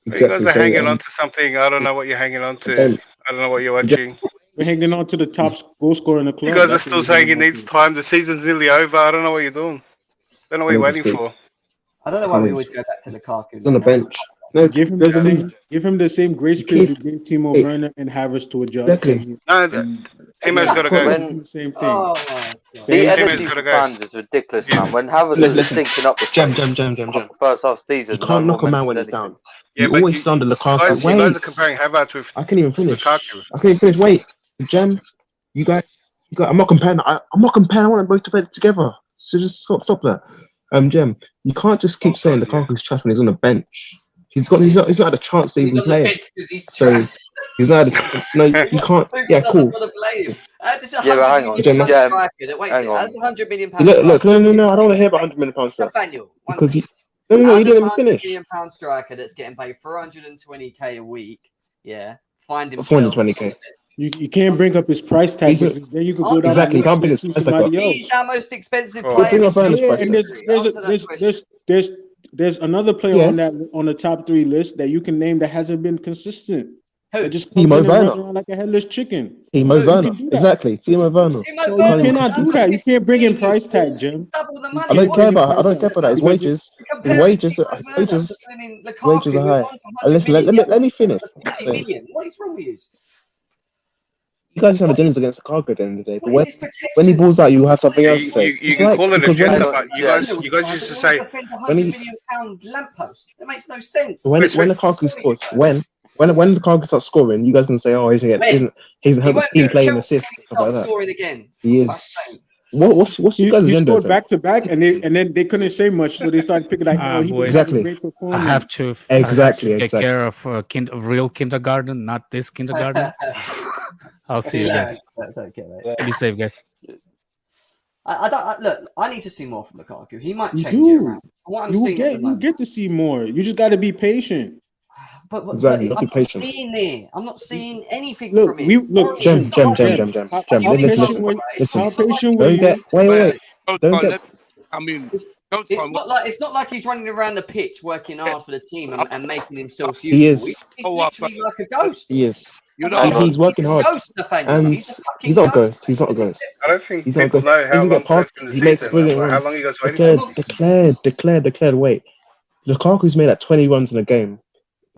You guys are hanging on to something. I don't know what you're hanging on to. I don't know what you're watching. We're hanging on to the top goal scorer in the club. You guys are That's still what saying we're it needs time. The season's nearly over. I don't know what you're doing. I don't know what you're waiting for. I don't know why we always go back to Lukaku. He's on the bench. No, Give him the same grace period you gave Timo Werner and Havertz to adjust. Exactly. No, Timo's got to go. When- Same thing. Oh my God. The Timo's energy gotta for go. fans is ridiculous, man. When Havertz was Listen, stinking up the Jam. first half season, You can't no knock a one man when mentioned he's down. Yeah, You but always slander You Lukaku. guys are comparing Wait. Havertz with I can't even finish. Lukaku. Wait, Jam. You guys. I'm not comparing. I'm not comparing. I want them both to play together. So just stop that. Jam. You can't just keep saying Lukaku's trash when he's on the bench. He's not had a chance to He's even on the play. pitch because he's So trash. he's not had a chance. No, you can't. Who Yeah, doesn't cool. want to play him? This is a Yeah, but hang £100 on, million Jam, striker. That wait, hang on. that's £100 million Look, striker. no, I don't want to hear about £100 million stuff. Nathaniel, one Because second. no, How you does didn't let me £100 finish. million striker that's getting paid 420k a week, find himself 420k. You can't bring up his price tag He's a- because then you could go down Exactly, the can't bring list his and see price tag somebody else. He's our most expensive Oh. player. Bring in up Werner's Yeah, price and tag. there's another player Yeah. on the top 3 list that you can name that hasn't been consistent. Who? That just comes Timo in and runs Werner. around like a headless chicken. Timo You Werner. can do that. Exactly, Timo Werner. Timo So Werner you was cannot do under that. You can't bring in 50 price tag, years. Jim. Double the You money. I don't can't What care are you about. I don't talking care for that. His about? Because wages. You're His comparing wages. Timo Werner to Wages. winning Lukaku, Wages are who high. wants 100 Listen, million. let me finish. 50 million. What is wrong with you? You guys have What agendas against Chicago at the end of the day. But What is his protection? when he balls out, you have something You, else to say. you, you It's can like- call it because when agenda, he- but you Yeah. guys used to say defend a when he- £100 million lamppost. That makes no sense. when Lukaku scores, when Lukaku starts scoring, you guys can say, "Oh, he's When? helping He the won't be team at playing Chelsea assists when and he stuff like starts that." scoring again. He For fuck's is. sake. What's you guys' he agenda? scored then? back to back, and then they couldn't say much, so they started picking like, "Oh, he boys. didn't have a Exactly. great I performance." have to Exactly, take exactly. care of of real kindergarten, not this kindergarten. I'll see you guys. That's okay, mate. Be safe, guys. Look, I need to see more from Lukaku. He might You change it do. around. What I'm You seeing at the you moment. get to see more. You just got to be patient. But Exactly, I'm be not patient. seeing it. I'm not seeing anything Look, from him. Jam. Jam. How How Listen, patient were listen. how patient were Don't you? get. Wait. Don't get. I mean, It's not like he's running around the pitch working hard for the team and making himself He useful. is. He's literally like a ghost. He is. Hang on. He's working hard. Ghost, Nathaniel. And He's a fucking he's not a ghost. ghost. He's not a ghost. I don't think He's not a people ghost. know how Doesn't long get past. left in the He makes season, brilliant like, how runs. long he goes waiting. Declared. Wait, Lukaku's made like 20 runs in a game.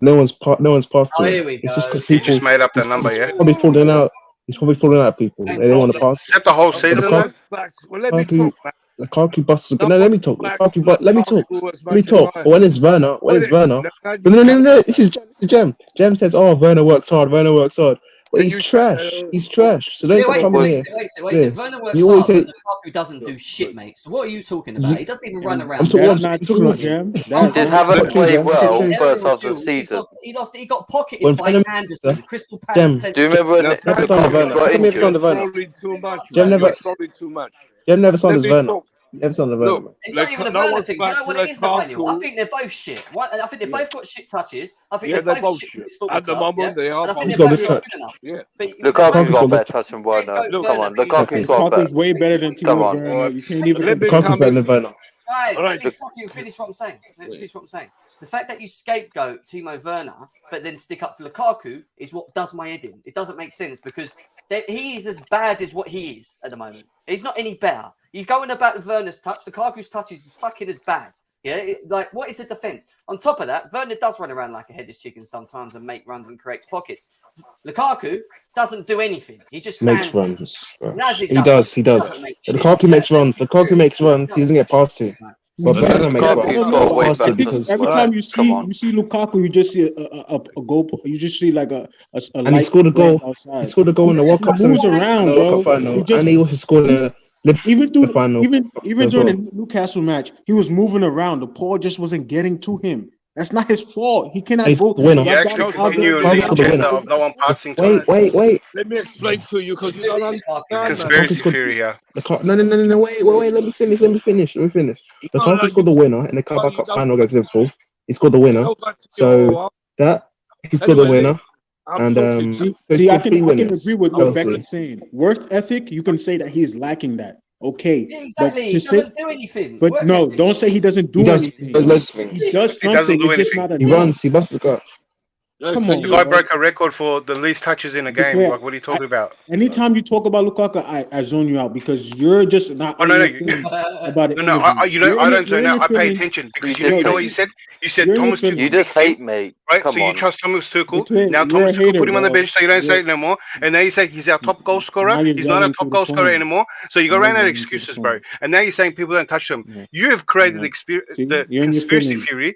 No one's passed Oh, him. here we It's just go. because He people. just made up that number, yeah? Probably falling out. He's probably falling out. People. They don't want to pass. Is that the whole season, Lukaku- though? Well, let me talk, man. Lukaku busts. No, Not let me talk. back, Lukaku, but let me talk. was Let me back talk. in When is Werner? No. This is Jem. Jem says, "Oh, Werner works hard. But Then he's you trash. said, He's trash. So don't Yeah, start wait, coming wait, here. wait. Yes. Werner works You always hard, say- but Lukaku doesn't do shit, mate. So what are you talking about? He doesn't even run around. I'm talking- That's I'm not talking true, about- Jam. He That's did not have true. a play Jam. well Jam. first half of the season. He got pocketed When by Werner- Anderson, Crystal Jam. Palace. Do you remember when That's Never saw Werner. got How come you never saw injured? Werner? trolling too much. Jam man. never- You're trolling too much. Jem never saw Let his me Werner. talk. Never saw the Werner. Look, man. It's not even a no Werner one's thing. Do you back know what to it is, Nathaniel? I Lukaku. think they're both shit. I think they both got shit touches. I think Yeah, they're they're both both shit for shit. this football At the club, moment, yeah? they are And I think He's they're got both good not touch. good enough. Yeah. But Lukaku's Lukaku's got got better touch than Werner. Look, Come on, Lukaku's got Lukaku's better. way better than Come Timo on. Werner. You can't even. Let me compare. Lukaku's better than Werner. Guys, All let right, me fucking finish what I'm saying. The fact that you scapegoat Timo Werner, but then stick up for Lukaku is what does my head in. It doesn't make sense because he is as bad as what he is at the moment. He's not any better. You going about Werner's touch, Lukaku's touch is fucking as bad. Yeah, like what is the defense? On top of that, Werner does run around like a headless chicken sometimes and make runs and creates pockets. Lukaku doesn't do anything. He just stands Makes runs. No, he He does. doesn't make shit. Lukaku makes runs. Lukaku makes runs. He doesn't get past to. But Listen, Werner makes Lukaku's runs. got know. way I better think touch. every Right. time you Come on. see Lukaku, you just see a goal. You just see like a And he light scored a goal. outside. He scored a goal in the World Cup He moves around, World bro. Cup final, He just and he also scored in the even the final even as during well. the Newcastle match, he was moving around. The ball just wasn't getting to him. That's not his fault. He cannot He's go. the winner. He drop actually down cover. continue a Lukaku's league got the agenda winner. of no one passing to Wait. let me explain to you because you don't understand, man. Conspiracy Lukaku's theory here. No. Wait. Let me finish. Lukaku scored the winner in the Carabao Cup final against Liverpool. He scored the winner. So that he scored the winner. And so he See, I scored can 3 winners. agree with what Chelsea. Beck's saying. Worth ethic, you can say that he's lacking that. Okay, Yeah, but exactly. to He say, doesn't do anything. but Work no, ethic. don't say he doesn't do He does. anything. He does most things. He does He doesn't something. do It's just anything. not He enough. runs. He busts the car. Come The on, guy bro. broke a record for the least touches in a game. Declare- Like, what are you talking about? Anytime you talk about Lukaku, I zone you out because you're just not Oh, on no, your no, feelings about it. No, I don't zone out. I pay attention because you know what you said? You said You're in Thomas your Tuchel. You just hate, mate. Right, Come so you on. trust Thomas Tuchel. Declare, Now you're Thomas a Tuchel hater, put him on the bro. bench, so you don't say it no more. And now you say he's our top goal scorer. Now you're He's not our yelling top through goal the scorer phone. anymore. So you go Now around you're that yelling through the excuses, bro. phone. And now you're saying people don't touch him. Yeah. You have created Yeah. See, the you're in your conspiracy feelings. theory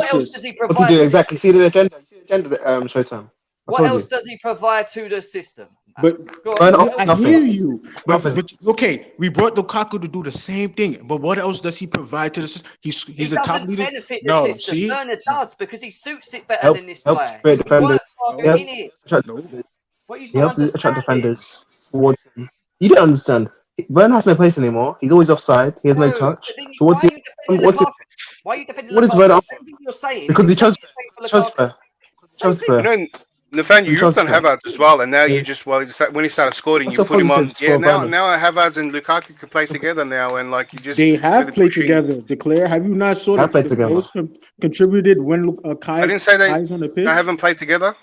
What else does he What to provide? do For this? exactly? See the agenda. See the agenda. Showtime. What told else you. does he provide to the system? But Go Burner on. offers I nothing. hear you. But Nothing. okay, we brought Lukaku to do the same thing. But what else does he provide to the system? He He's the top doesn't leader. benefit the No, system. see? Werner does because he suits it better Helps than this helps guy. create He defenders. works harder No. in it. Attract No. defenders. What he's He not helps attract understanding. defenders towards him. You don't understand. Werner has no place anymore. He's always offside. He has no Bro, touch. but then So why what's are he? you defending What's it? Lukaku? Why are you defending What is Lukaku? Werner offer? Everything you're saying Because is he chose exactly the same for Lukaku. transfer. Same thing. You know, Nathaniel, you've done transfer. Havertz as well, and now Yeah. you just when he started scoring, What's you the put him on. positives Yeah, for Werner? now Havertz and Lukaku can play together now, and like you just They have really played pushing. together. Declare, have you not saw Have that played the together. goals contributed when Kai I didn't say Kai's on the pitch? they haven't played together.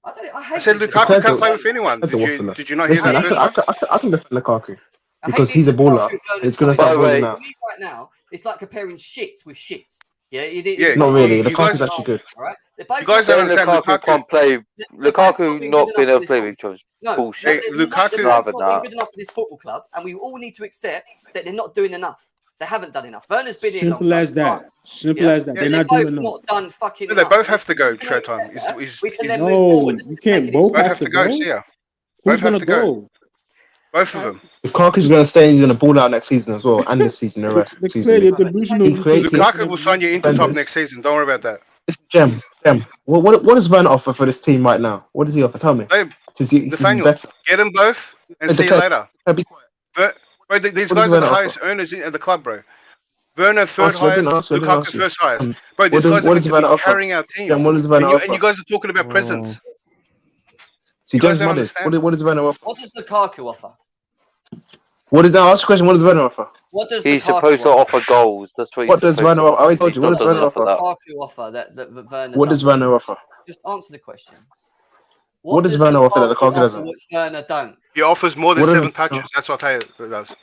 I I hate said these Lukaku Declared can't it. play with anyone. Declared it often. Did you not hear Listen, that I first one? can defend Lukaku I hate because these he's a baller. Lukaku And it's gonna Werner start By the building way- out. For me right now, it's like comparing shit with shit. Yeah, Yeah, it's Not like really. you Lukaku's guys- actually good. All right, they're both You guys not don't good. Saying understand Lukaku Lukaku. can't play. They're both not Lukaku being not good being enough able for to play this with each other. No, Bullshit. they're Lukaku- not Rather being not. good enough for this football club, and we all need to accept that they're not doing enough. They haven't done enough. Werner's been here Simple longer. as that. Simple Yeah. as that. Yeah. They're They're not both doing enough. not done fucking No, they enough. both have to go. We can Treton. accept that. Is We can is- then move No, forward. you can't Make a both both decision. have to go. Yeah, Who's both have gonna to go. go? Both of them. Lukaku's gonna stay. He's gonna ball out next season as well, and this season, the rest of the Declare season. you're delusional. He created- Lukaku will sign you into top defenders. next season. Don't worry about that. Gem. What does Werner offer for this team right now? What does he offer? Tell me. Hey, Since he's Nathaniel, better. get them both and see you Declare- later. Be quiet. Bro, these What guys does are the Werner highest earners at the club, bro. Werner third Ask you, I didn't highest, ask you, I didn't Lukaku ask you. first highest. Bro, these What guys does are meant to Werner be offer? carrying our team. Then what does Werner And offer? you guys are talking about presence. See, you guys James don't Mudders. understand. What does Werner offer? What does Lukaku offer? What did I ask the question? What does Werner offer? What does He's Lukaku supposed to offer goals. That's what. What he's does supposed Werner to offer? I already told you. What He does What Werner does offer? Lukaku offer that Werner What does doesn't? Werner offer? Just answer the question. What does Werner offer that Lukaku doesn't? Which Werner don't? He offers more than What does 7 it- touches. That's what I tell you. It does.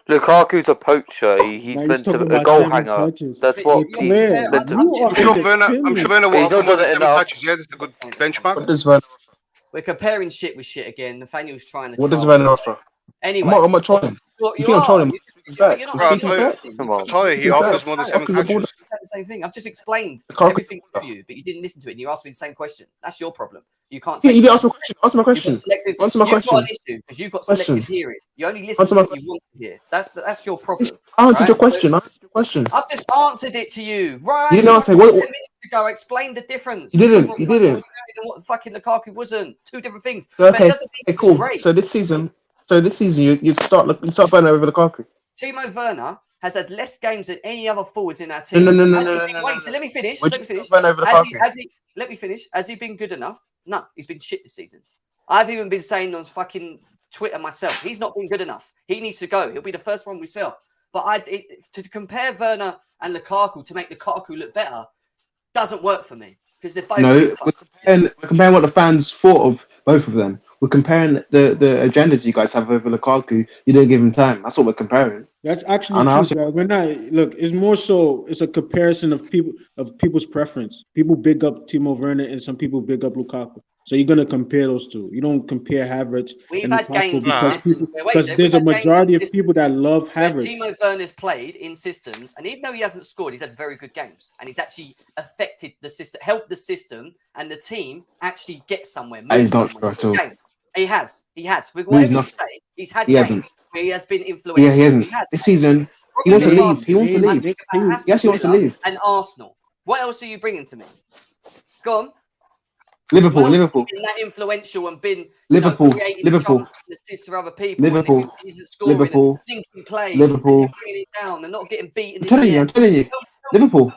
Lukaku's a poacher. He's Now meant to talking a about goal 7 hanger. touches. That's what But he's Declare, meant to. you are I'm sure Werner will He's offer not more done than it 7 enough. touches. Yeah, that's a good benchmark. What does Werner offer? We're comparing shit with shit again. Nathaniel's trying to. What does troll. Werner offer? Anyway, I'm not trolling. you You think I'm are. trolling? You're Facts. not It's Bro, speaking I'll facts. Come on. I tell you, he It's offers facts. more than Lukaku's 7 a baller. touches. the same thing. I've just explained Lukaku- everything to you, but you didn't listen to it. And you asked me the same question. That's your problem. You can't. Yeah, Take you didn't it. ask my question. Answer my You've got question. selective. Answer my You've got question. an issue because you've got selective Question. hearing. You only listen Answer to my what you want to hear. That's your problem. I answered Right, your so- question. I answered your question. I've just answered it to you. Right. You didn't answer. What, What- 10 minutes ago, I explained the difference. You didn't. between You what didn't. Lukaku was doing and what fucking Lukaku wasn't. Two different things. So, But okay. it doesn't mean Okay, it's cool. great. So this season, you start Werner over Lukaku. Timo Werner has had less games than any other forwards in our team. No. Wait, so let me finish. Would Let me you finish. put Werner over Lukaku? Let me finish. Has he been good enough? No, he's been shit this season. I've even been saying on fucking Twitter myself, he's not been good enough. He needs to go. He'll be the first one we sell. But to compare Werner and Lukaku to make Lukaku look better doesn't work for me because they're both. No, we're comparing what the fans thought of both of them. We're comparing the agendas you guys have over Lukaku. You didn't give him time. That's what we're comparing. That's actually And I true. also- Guys. We're not look. It's more so. It's a comparison of people's preference. People big up Timo Werner, and some people big up Lukaku. So you're gonna compare those two. You don't compare Havertz We've and had Lukaku games in because systems. because there's a majority of people that love Where Havertz. Timo Werner's played in systems, and even though he hasn't scored, he's had very good games, and he's actually affected the system, helped the system and the team actually get somewhere. And he's move not somewhere. at all. Games. He has. With No, whatever he's you not. say, he's had He games hasn't. where he has been influential. Yeah, he hasn't. He has. This season, he wants to leave. He wants to leave. He actually wants to leave. And Arsenal. What else are you bringing to me? Go on. Liverpool. Been that influential and been Liverpool, creating Liverpool. chances and assists for other people. Liverpool, and he isn't scoring Liverpool, and thinking play. Liverpool. And bringing it down and not getting beaten. I'm telling you. Liverpool.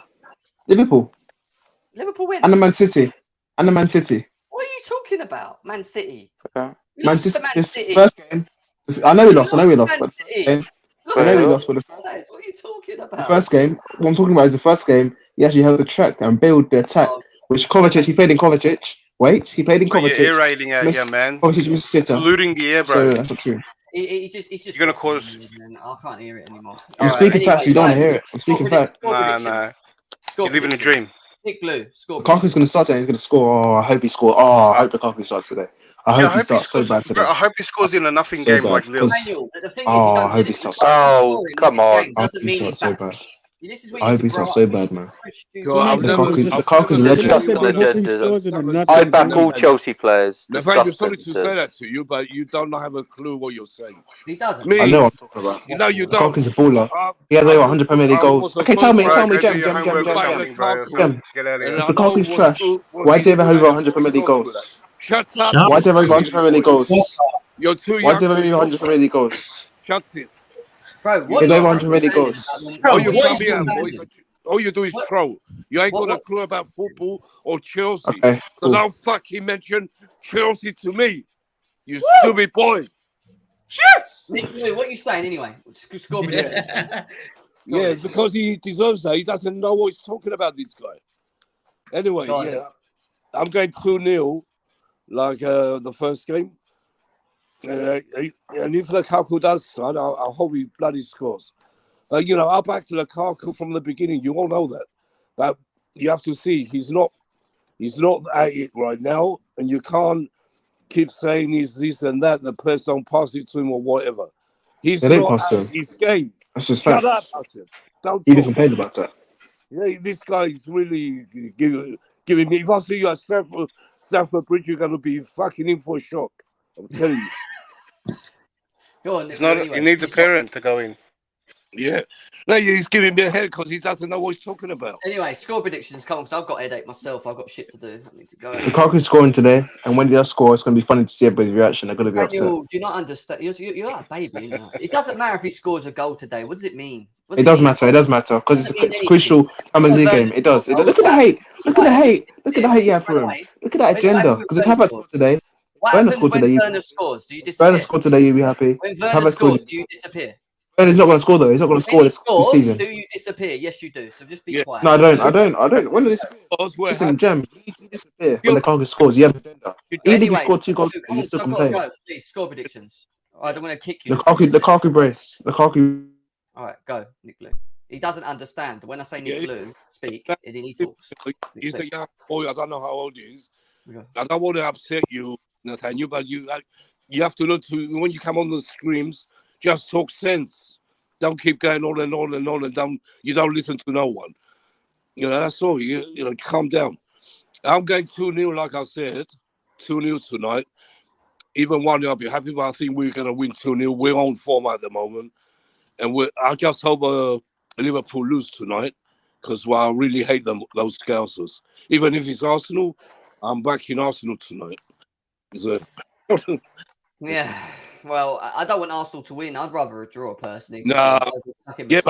Liverpool win. And the Man City. What are you talking about? Man City. Okay. You Man lost to City. Man This City. first game. I know we lost. Man But City. game, Lost I know to we Man lost, but City. Guys, what are you talking the about? first game. What I'm talking about is the first game. He actually held the track and built the attack. Oh, Which Kovacic, he played in Kovacic. He played in But you're Kovacic. air raiding out here, man. Kovacic was sitter. Polluting the air, So bro. that's not true. he's just. You're gonna cause- I can't hear it anymore. I'm All speaking facts. You don't want to guys, hear it. I'm speaking facts. Score Nah, predictions. nah. Score You're living a predictions. dream. Nick Blue. Score. Lukaku's going to start and he's going to score. Oh, I hope he scores. Oh, I hope Lukaku starts today. I hope he starts so bad today. Bro, I hope he scores in a nothing So game bad, like Lille. because- Daniel, the thing is, Oh, you I don't hope get he it. starts. Lukaku Oh, scoring in come this on. game I hope doesn't he mean he's starts so bad. bad. This is where I you hope need he's to not grow so up. bad, man. So I've never, Lukaku's a never legend. said Lukaku's you a like that. legend. scores in a Nathaniel, nutshell. I back all Nathaniel. Chelsea players. Nathaniel, Disgusting. sorry to say that to you, but you don't have a clue what you're saying. He doesn't. Me, I know what I'm talking about. you know you don't. Lukaku's a baller. He has I over was 100 Premier League I goals. was the Okay, first Right, tell me, go do your Jem. homework or back something, bro. Jem. Get out of and here. I know Lukaku's was trash. good. Why do you have over good 100 Premier he's League not good at. goals? Shut Shut up. Why do you have over you 100 Premier League boy. goals? You're too Why young do you have to over talk 100 Premier about. League goals? Shut it. bro. You What He's are over you 100 Premier League understanding goals. about when- Oh, what you are you can't be out, boys. understanding? All you do is What- throw. You ain't got a what- clue about football or Chelsea. Okay, So cool. don't fucking mention Chelsea to me. You stupid boy. Nick Blue, what are you saying anyway? Score predictions. Yeah, because he deserves that. He doesn't know what he's talking about, this guy. Anyway, Go on. yeah. I'm going 2-0 like the first game. And if Lukaku does start, I hope he bloody scores. You know, I'll back Lukaku from the beginning. You all know that. But you have to see, he's not at it right now. And you can't keep saying he's this and that. The players don't pass it to him or whatever. He's They didn't not pass to at him. his game. That's just Shut facts. up, I said. Don't He even talk. complained about that. Yeah, this guy is really giving me. If I see you at Stamford Bridge, you're going to be fucking in for a shock. I'm telling you. Go on, Nick It's Blue, not. anyway. He needs a It's not- parent to go in. Yeah. No, he's giving me a head because he doesn't know what he's talking about. Anyway, score predictions. Come on, because I've got a headache myself. I've got shit to do. I need to go. Lukaku's scoring today, and when he does score, it's going to be funny to see everybody's reaction. They're going to be upset. Daniel, do you not understand? You're a baby. You know? It doesn't matter if he scores a goal today. What does it mean? What does It does mean? matter. It does matter because Doesn't mean it's a anything. crucial Champions League game. It does. Look at the hate. Look at the hate. Look at the hate you have for him. Anyway, Look at that what agenda. happens Because if when Havertz Werner scored today, What Werner happens scored when today. Werner scores? Do you disappear? Werner scored today, you'll be happy. When If Werner Havertz scores, scored, do you disappear? Werner's not going to score though. He's not going to score When he this scores, season. do you disappear? Yes, you do. So just be Yeah. quiet. No, I don't. When did this? Because we're Listen, happy. Jem, you disappear when Lukaku scores. You have agenda. Even if Anyway, you score 2 goals, come you on, still so I've got to complain. go. Please, score predictions. Otherwise, I'm going to kick you. Lukaku brace. Lukaku. All right, go, Nick Blue. He doesn't understand. When I say Nick Yeah. Blue, speak, and then he talks. He's a young boy. I don't know how old he is. Okay. I don't want to upset you, Nathaniel, but you have to look to when you come on the streams. Just talk sense. Don't keep going on and on and on, and you don't listen to no one. You know, that's all. You know, calm down. I'm going 2-0, like I said, 2-0 tonight. Even 1-0, I'll be happy, but I think we're going to win 2-0. We're on form at the moment, and I just hope Liverpool lose tonight, because I really hate them, those Scousers. Even if it's Arsenal, I'm backing Arsenal tonight. So, Yeah. Well, I don't want Arsenal to win. I'd rather a draw, personally. Nah. Yeah,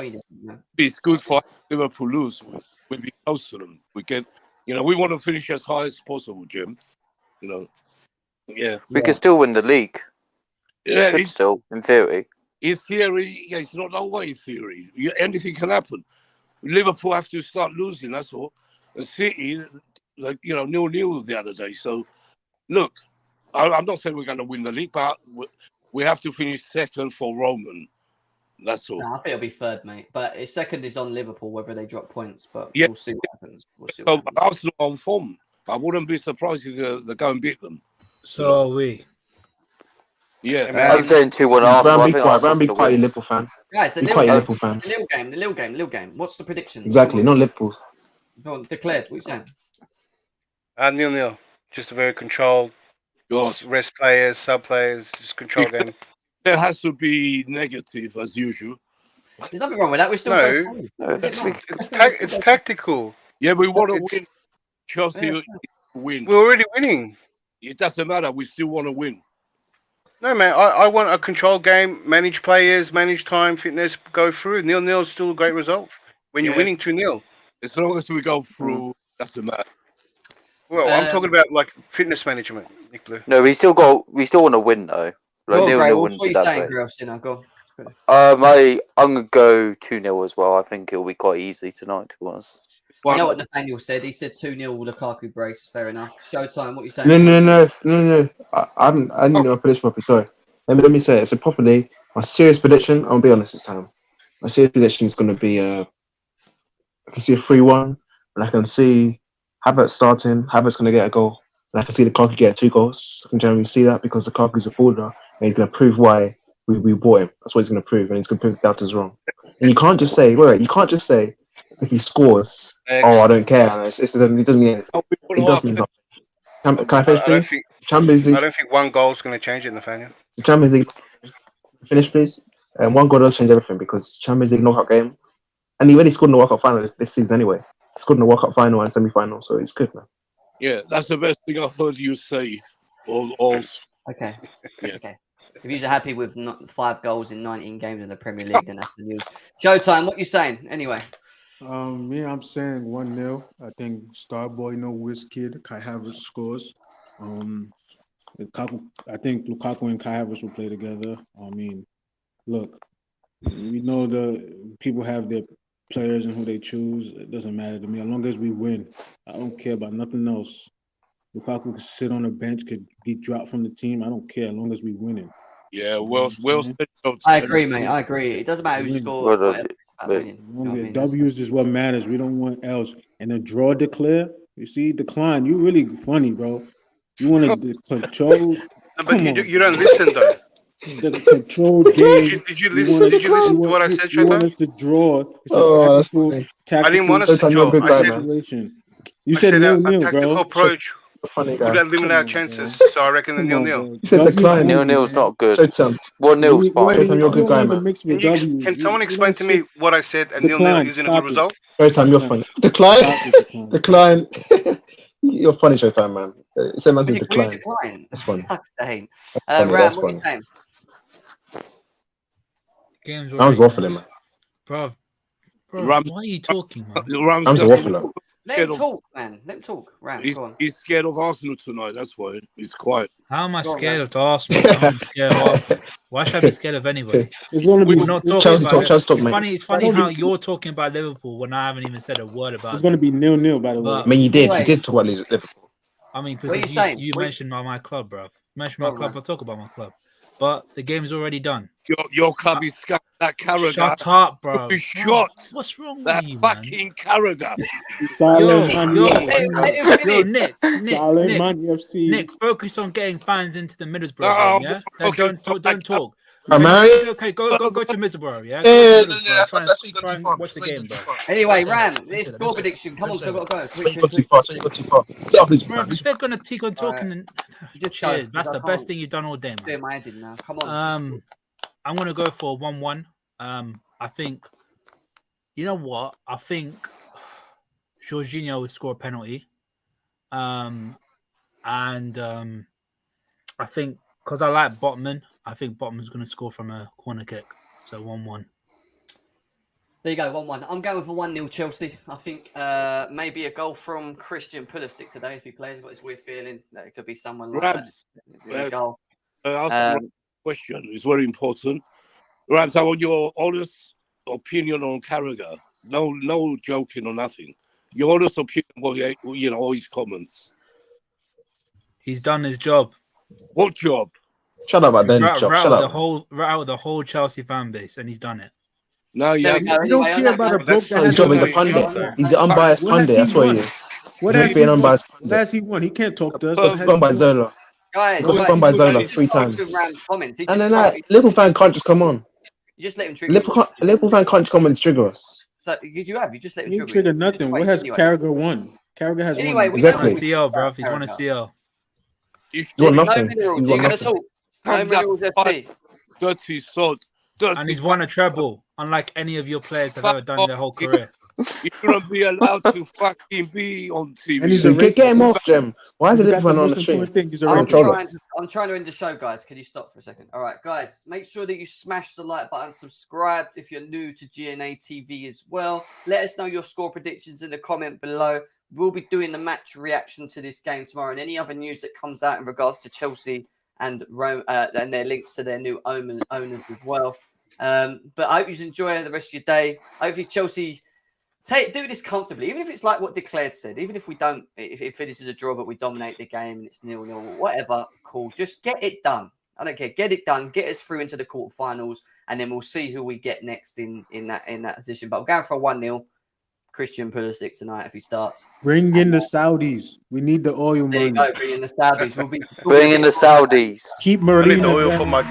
it's good for Liverpool lose. We'll be close to them. We get, we want to finish as high as possible, Jim. Yeah. We can still win the league. Yeah, Could still, in theory. In theory, yeah, it's not over in theory. Anything can happen. Liverpool have to start losing, that's all. And City, 0-0 the other day. So, look, I'm not saying we're going to win the league, but we have to finish second for Roman. That's all. No, I think it'll be third, mate. But second is on Liverpool, whether they drop points. But Yeah. we'll see what happens. Arsenal on form. I wouldn't be surprised if they go and beat them. So are we. Yeah. I'm saying 2-1 Arsenal. I think Arsenal be still quite a wins. Liverpool fan. Guys, the Be Lille quite a game. Liverpool fan. The Lille game. What's the predictions? Exactly, not Liverpool. Go on, declared. What are you saying? 0-0. Just a very controlled. God. Rest players, sub players, just control game. There has to be negative as usual. There's nothing wrong with that. We're still No. going through. No, Is it not? It's tactical. Yeah, we want to It's- win. Chelsea Yeah. win. We're already winning. It doesn't matter. We still want to win. No, man. I want a controlled game, manage players, manage time, fitness, go through. 0-0 is still a great result when you're Yeah. winning 2-0. As long as we go through, doesn't matter. Well, I'm talking about like fitness management, Nick Blue. No, we still want to win though. Go on, 0-0 Gray. wouldn't What are be you that saying, great. Grail Sinner? Go. I'm gonna go 2-0 as well. I think it'll be quite easy tonight, to be honest. I know what Nathaniel said. He said 2-0 Lukaku brace. Fair enough. Showtime. What are you saying? No. I didn't know my prediction properly. Sorry. Let me say it. So properly, my serious prediction. I'll be honest this time. My serious prediction is going to be I can see a 3-1, and I can see Havertz starting. Havertz going to get a goal, and I can see Lukaku get 2 goals. I can generally see that because Lukaku's a baller, and he's going to prove why we bought him. That's what he's going to prove, and he's going to prove doubters wrong. And you can't just say, you can't just say if he scores, I don't care. It doesn't mean anything. Oh, He does mean something. Can I finish, please? Champions I League. don't think one goal is going to change it, Nathaniel. The Champions League. Finish, please. One goal does change everything because Champions League knockout game, and he already scored in the World Cup final this season anyway. He scored in the World Cup final and semi-final, so it's good, man. Yeah, that's the best thing I've heard you say. All Okay. Yeah. Okay. If you're happy with 5 goals in 19 games in the Premier League, then that's the news. Showtime, what you saying? Anyway. I'm saying 1-0. I think Starboy, no whiz kid, Kai Havertz scores. Lukaku, I think Lukaku and Kai Havertz will play together. I mean, look, we know the people have their players and who they choose. It doesn't matter to me. As long as we win, I don't care about nothing else. Lukaku could sit on the bench, could be dropped from the team. I don't care as long as we win it. Yeah, well said. I agree, mate. I agree. It doesn't matter who scores. W's is what matters. We don't want else. And a draw declare. You see, decline. You really funny, bro. You want to control. But you don't listen though. The controlled game. Did you listen to what I said, You want us to draw. It's a tactical. I didn't want us to draw. I said situation. You said 0-0, bro. Approach. Funny guy. Would limit our chances, so I reckon the 0-0. You said decline. 0-0's not good. 1-0's fine. You're a good guy, man. Can someone explain to me what I said? And 0-0 isn't a good result. Showtime, you're funny. Decline. You're funny, Showtime, man. It's a massive decline. That's funny. Ram, what are you saying? Game's I was waffling, man. Bro, why are you talking, man? I'm just waffling. Let him talk, man. Let him talk. Ram, go on. He's scared of Arsenal tonight. That's why he's quiet. How am I scared of Arsenal? I'm scared of. Why should I be scared of anybody? It's going to be It's funny how you're talking about Liverpool when I haven't even said a word about it. It's going to be 0-0, by the way. I mean, you did talk about Liverpool. I mean, because you mentioned my club, bro. You mentioned my club, I'll talk about my club. But the game's already done. Your club is that Carragher. Shut up, bro. You shot. What's wrong that with you, fucking Carragher. Nick, focus on getting fans into the Middlesbrough game, yeah? Okay, don't talk. Okay, go to Middlesbrough, yeah? That's what you got too far. Watch the game, bro. Anyway, Ram, it's score prediction. Come on, so I've got to go. You got too far. Get off this, bro. If they're going to keep on talking, then that's the best thing you've done all day, man. My head now. Come on. I'm going to go for 1-1. I think, you know what? I think Jorginho will score a penalty. And I think, because I like Botman, I think Botman's going to score from a corner kick. So 1-1. There you go, 1-1. I'm going for 1-0 Chelsea. I think maybe a goal from Christian Pulisic today if he plays. I've got this weird feeling that it could be someone like that. Goal. Question is very important. Rams, I want your honest opinion on Carragher. No joking or nothing. Your honest opinion, all his comments. He's done his job. What job? Shut up, then. Shut up. Rattle the whole Chelsea fan base, and he's done it. No, you don't care about a bloke that his job is a pundit. He's an unbiased pundit. That's what he is. What has he won? What has he won? He can't talk to us. Got spun by Zola. Guys, got spun by Zola 3 times. And then that Liverpool fan can't just come on. You just let him trigger. Liverpool fan can't just come and trigger us. So you just let him trigger. Trigger nothing. What has Carragher won? Carragher has won. Exactly. CL, bro. He's won a CL. You want nothing. You're going to talk. No minerals, FD. Dirty sod. And he's won a treble, unlike any of your players have ever done in their whole career. You shouldn't be allowed to fucking be on TV. So get him off, Jem. Why is it Liverpool on the stream? I'm trying to end the show, guys. Can you stop for a second? All right, guys. Make sure that you smash the like button, subscribe if you're new to GNA TV as well. Let us know your score predictions in the comment below. We'll be doing the match reaction to this game tomorrow and any other news that comes out in regards to Chelsea and their links to their new owners as well. But I hope you enjoy the rest of your day. Hopefully Chelsea do this comfortably, even if it's like what Declared said. Even if we don't, if this is a draw, but we dominate the game and it's 0-0, whatever, cool. Just get it done. I don't care. Get it done. Get us through into the quarterfinals, and then we'll see who we get next in that position. But I'm going for a 1-0. Christian Pulisic tonight if he starts. Bring in the Saudis. We need the oil money. There you go. Bring in the Saudis. Bring in the Saudis. Keep Marina. I need the oil for my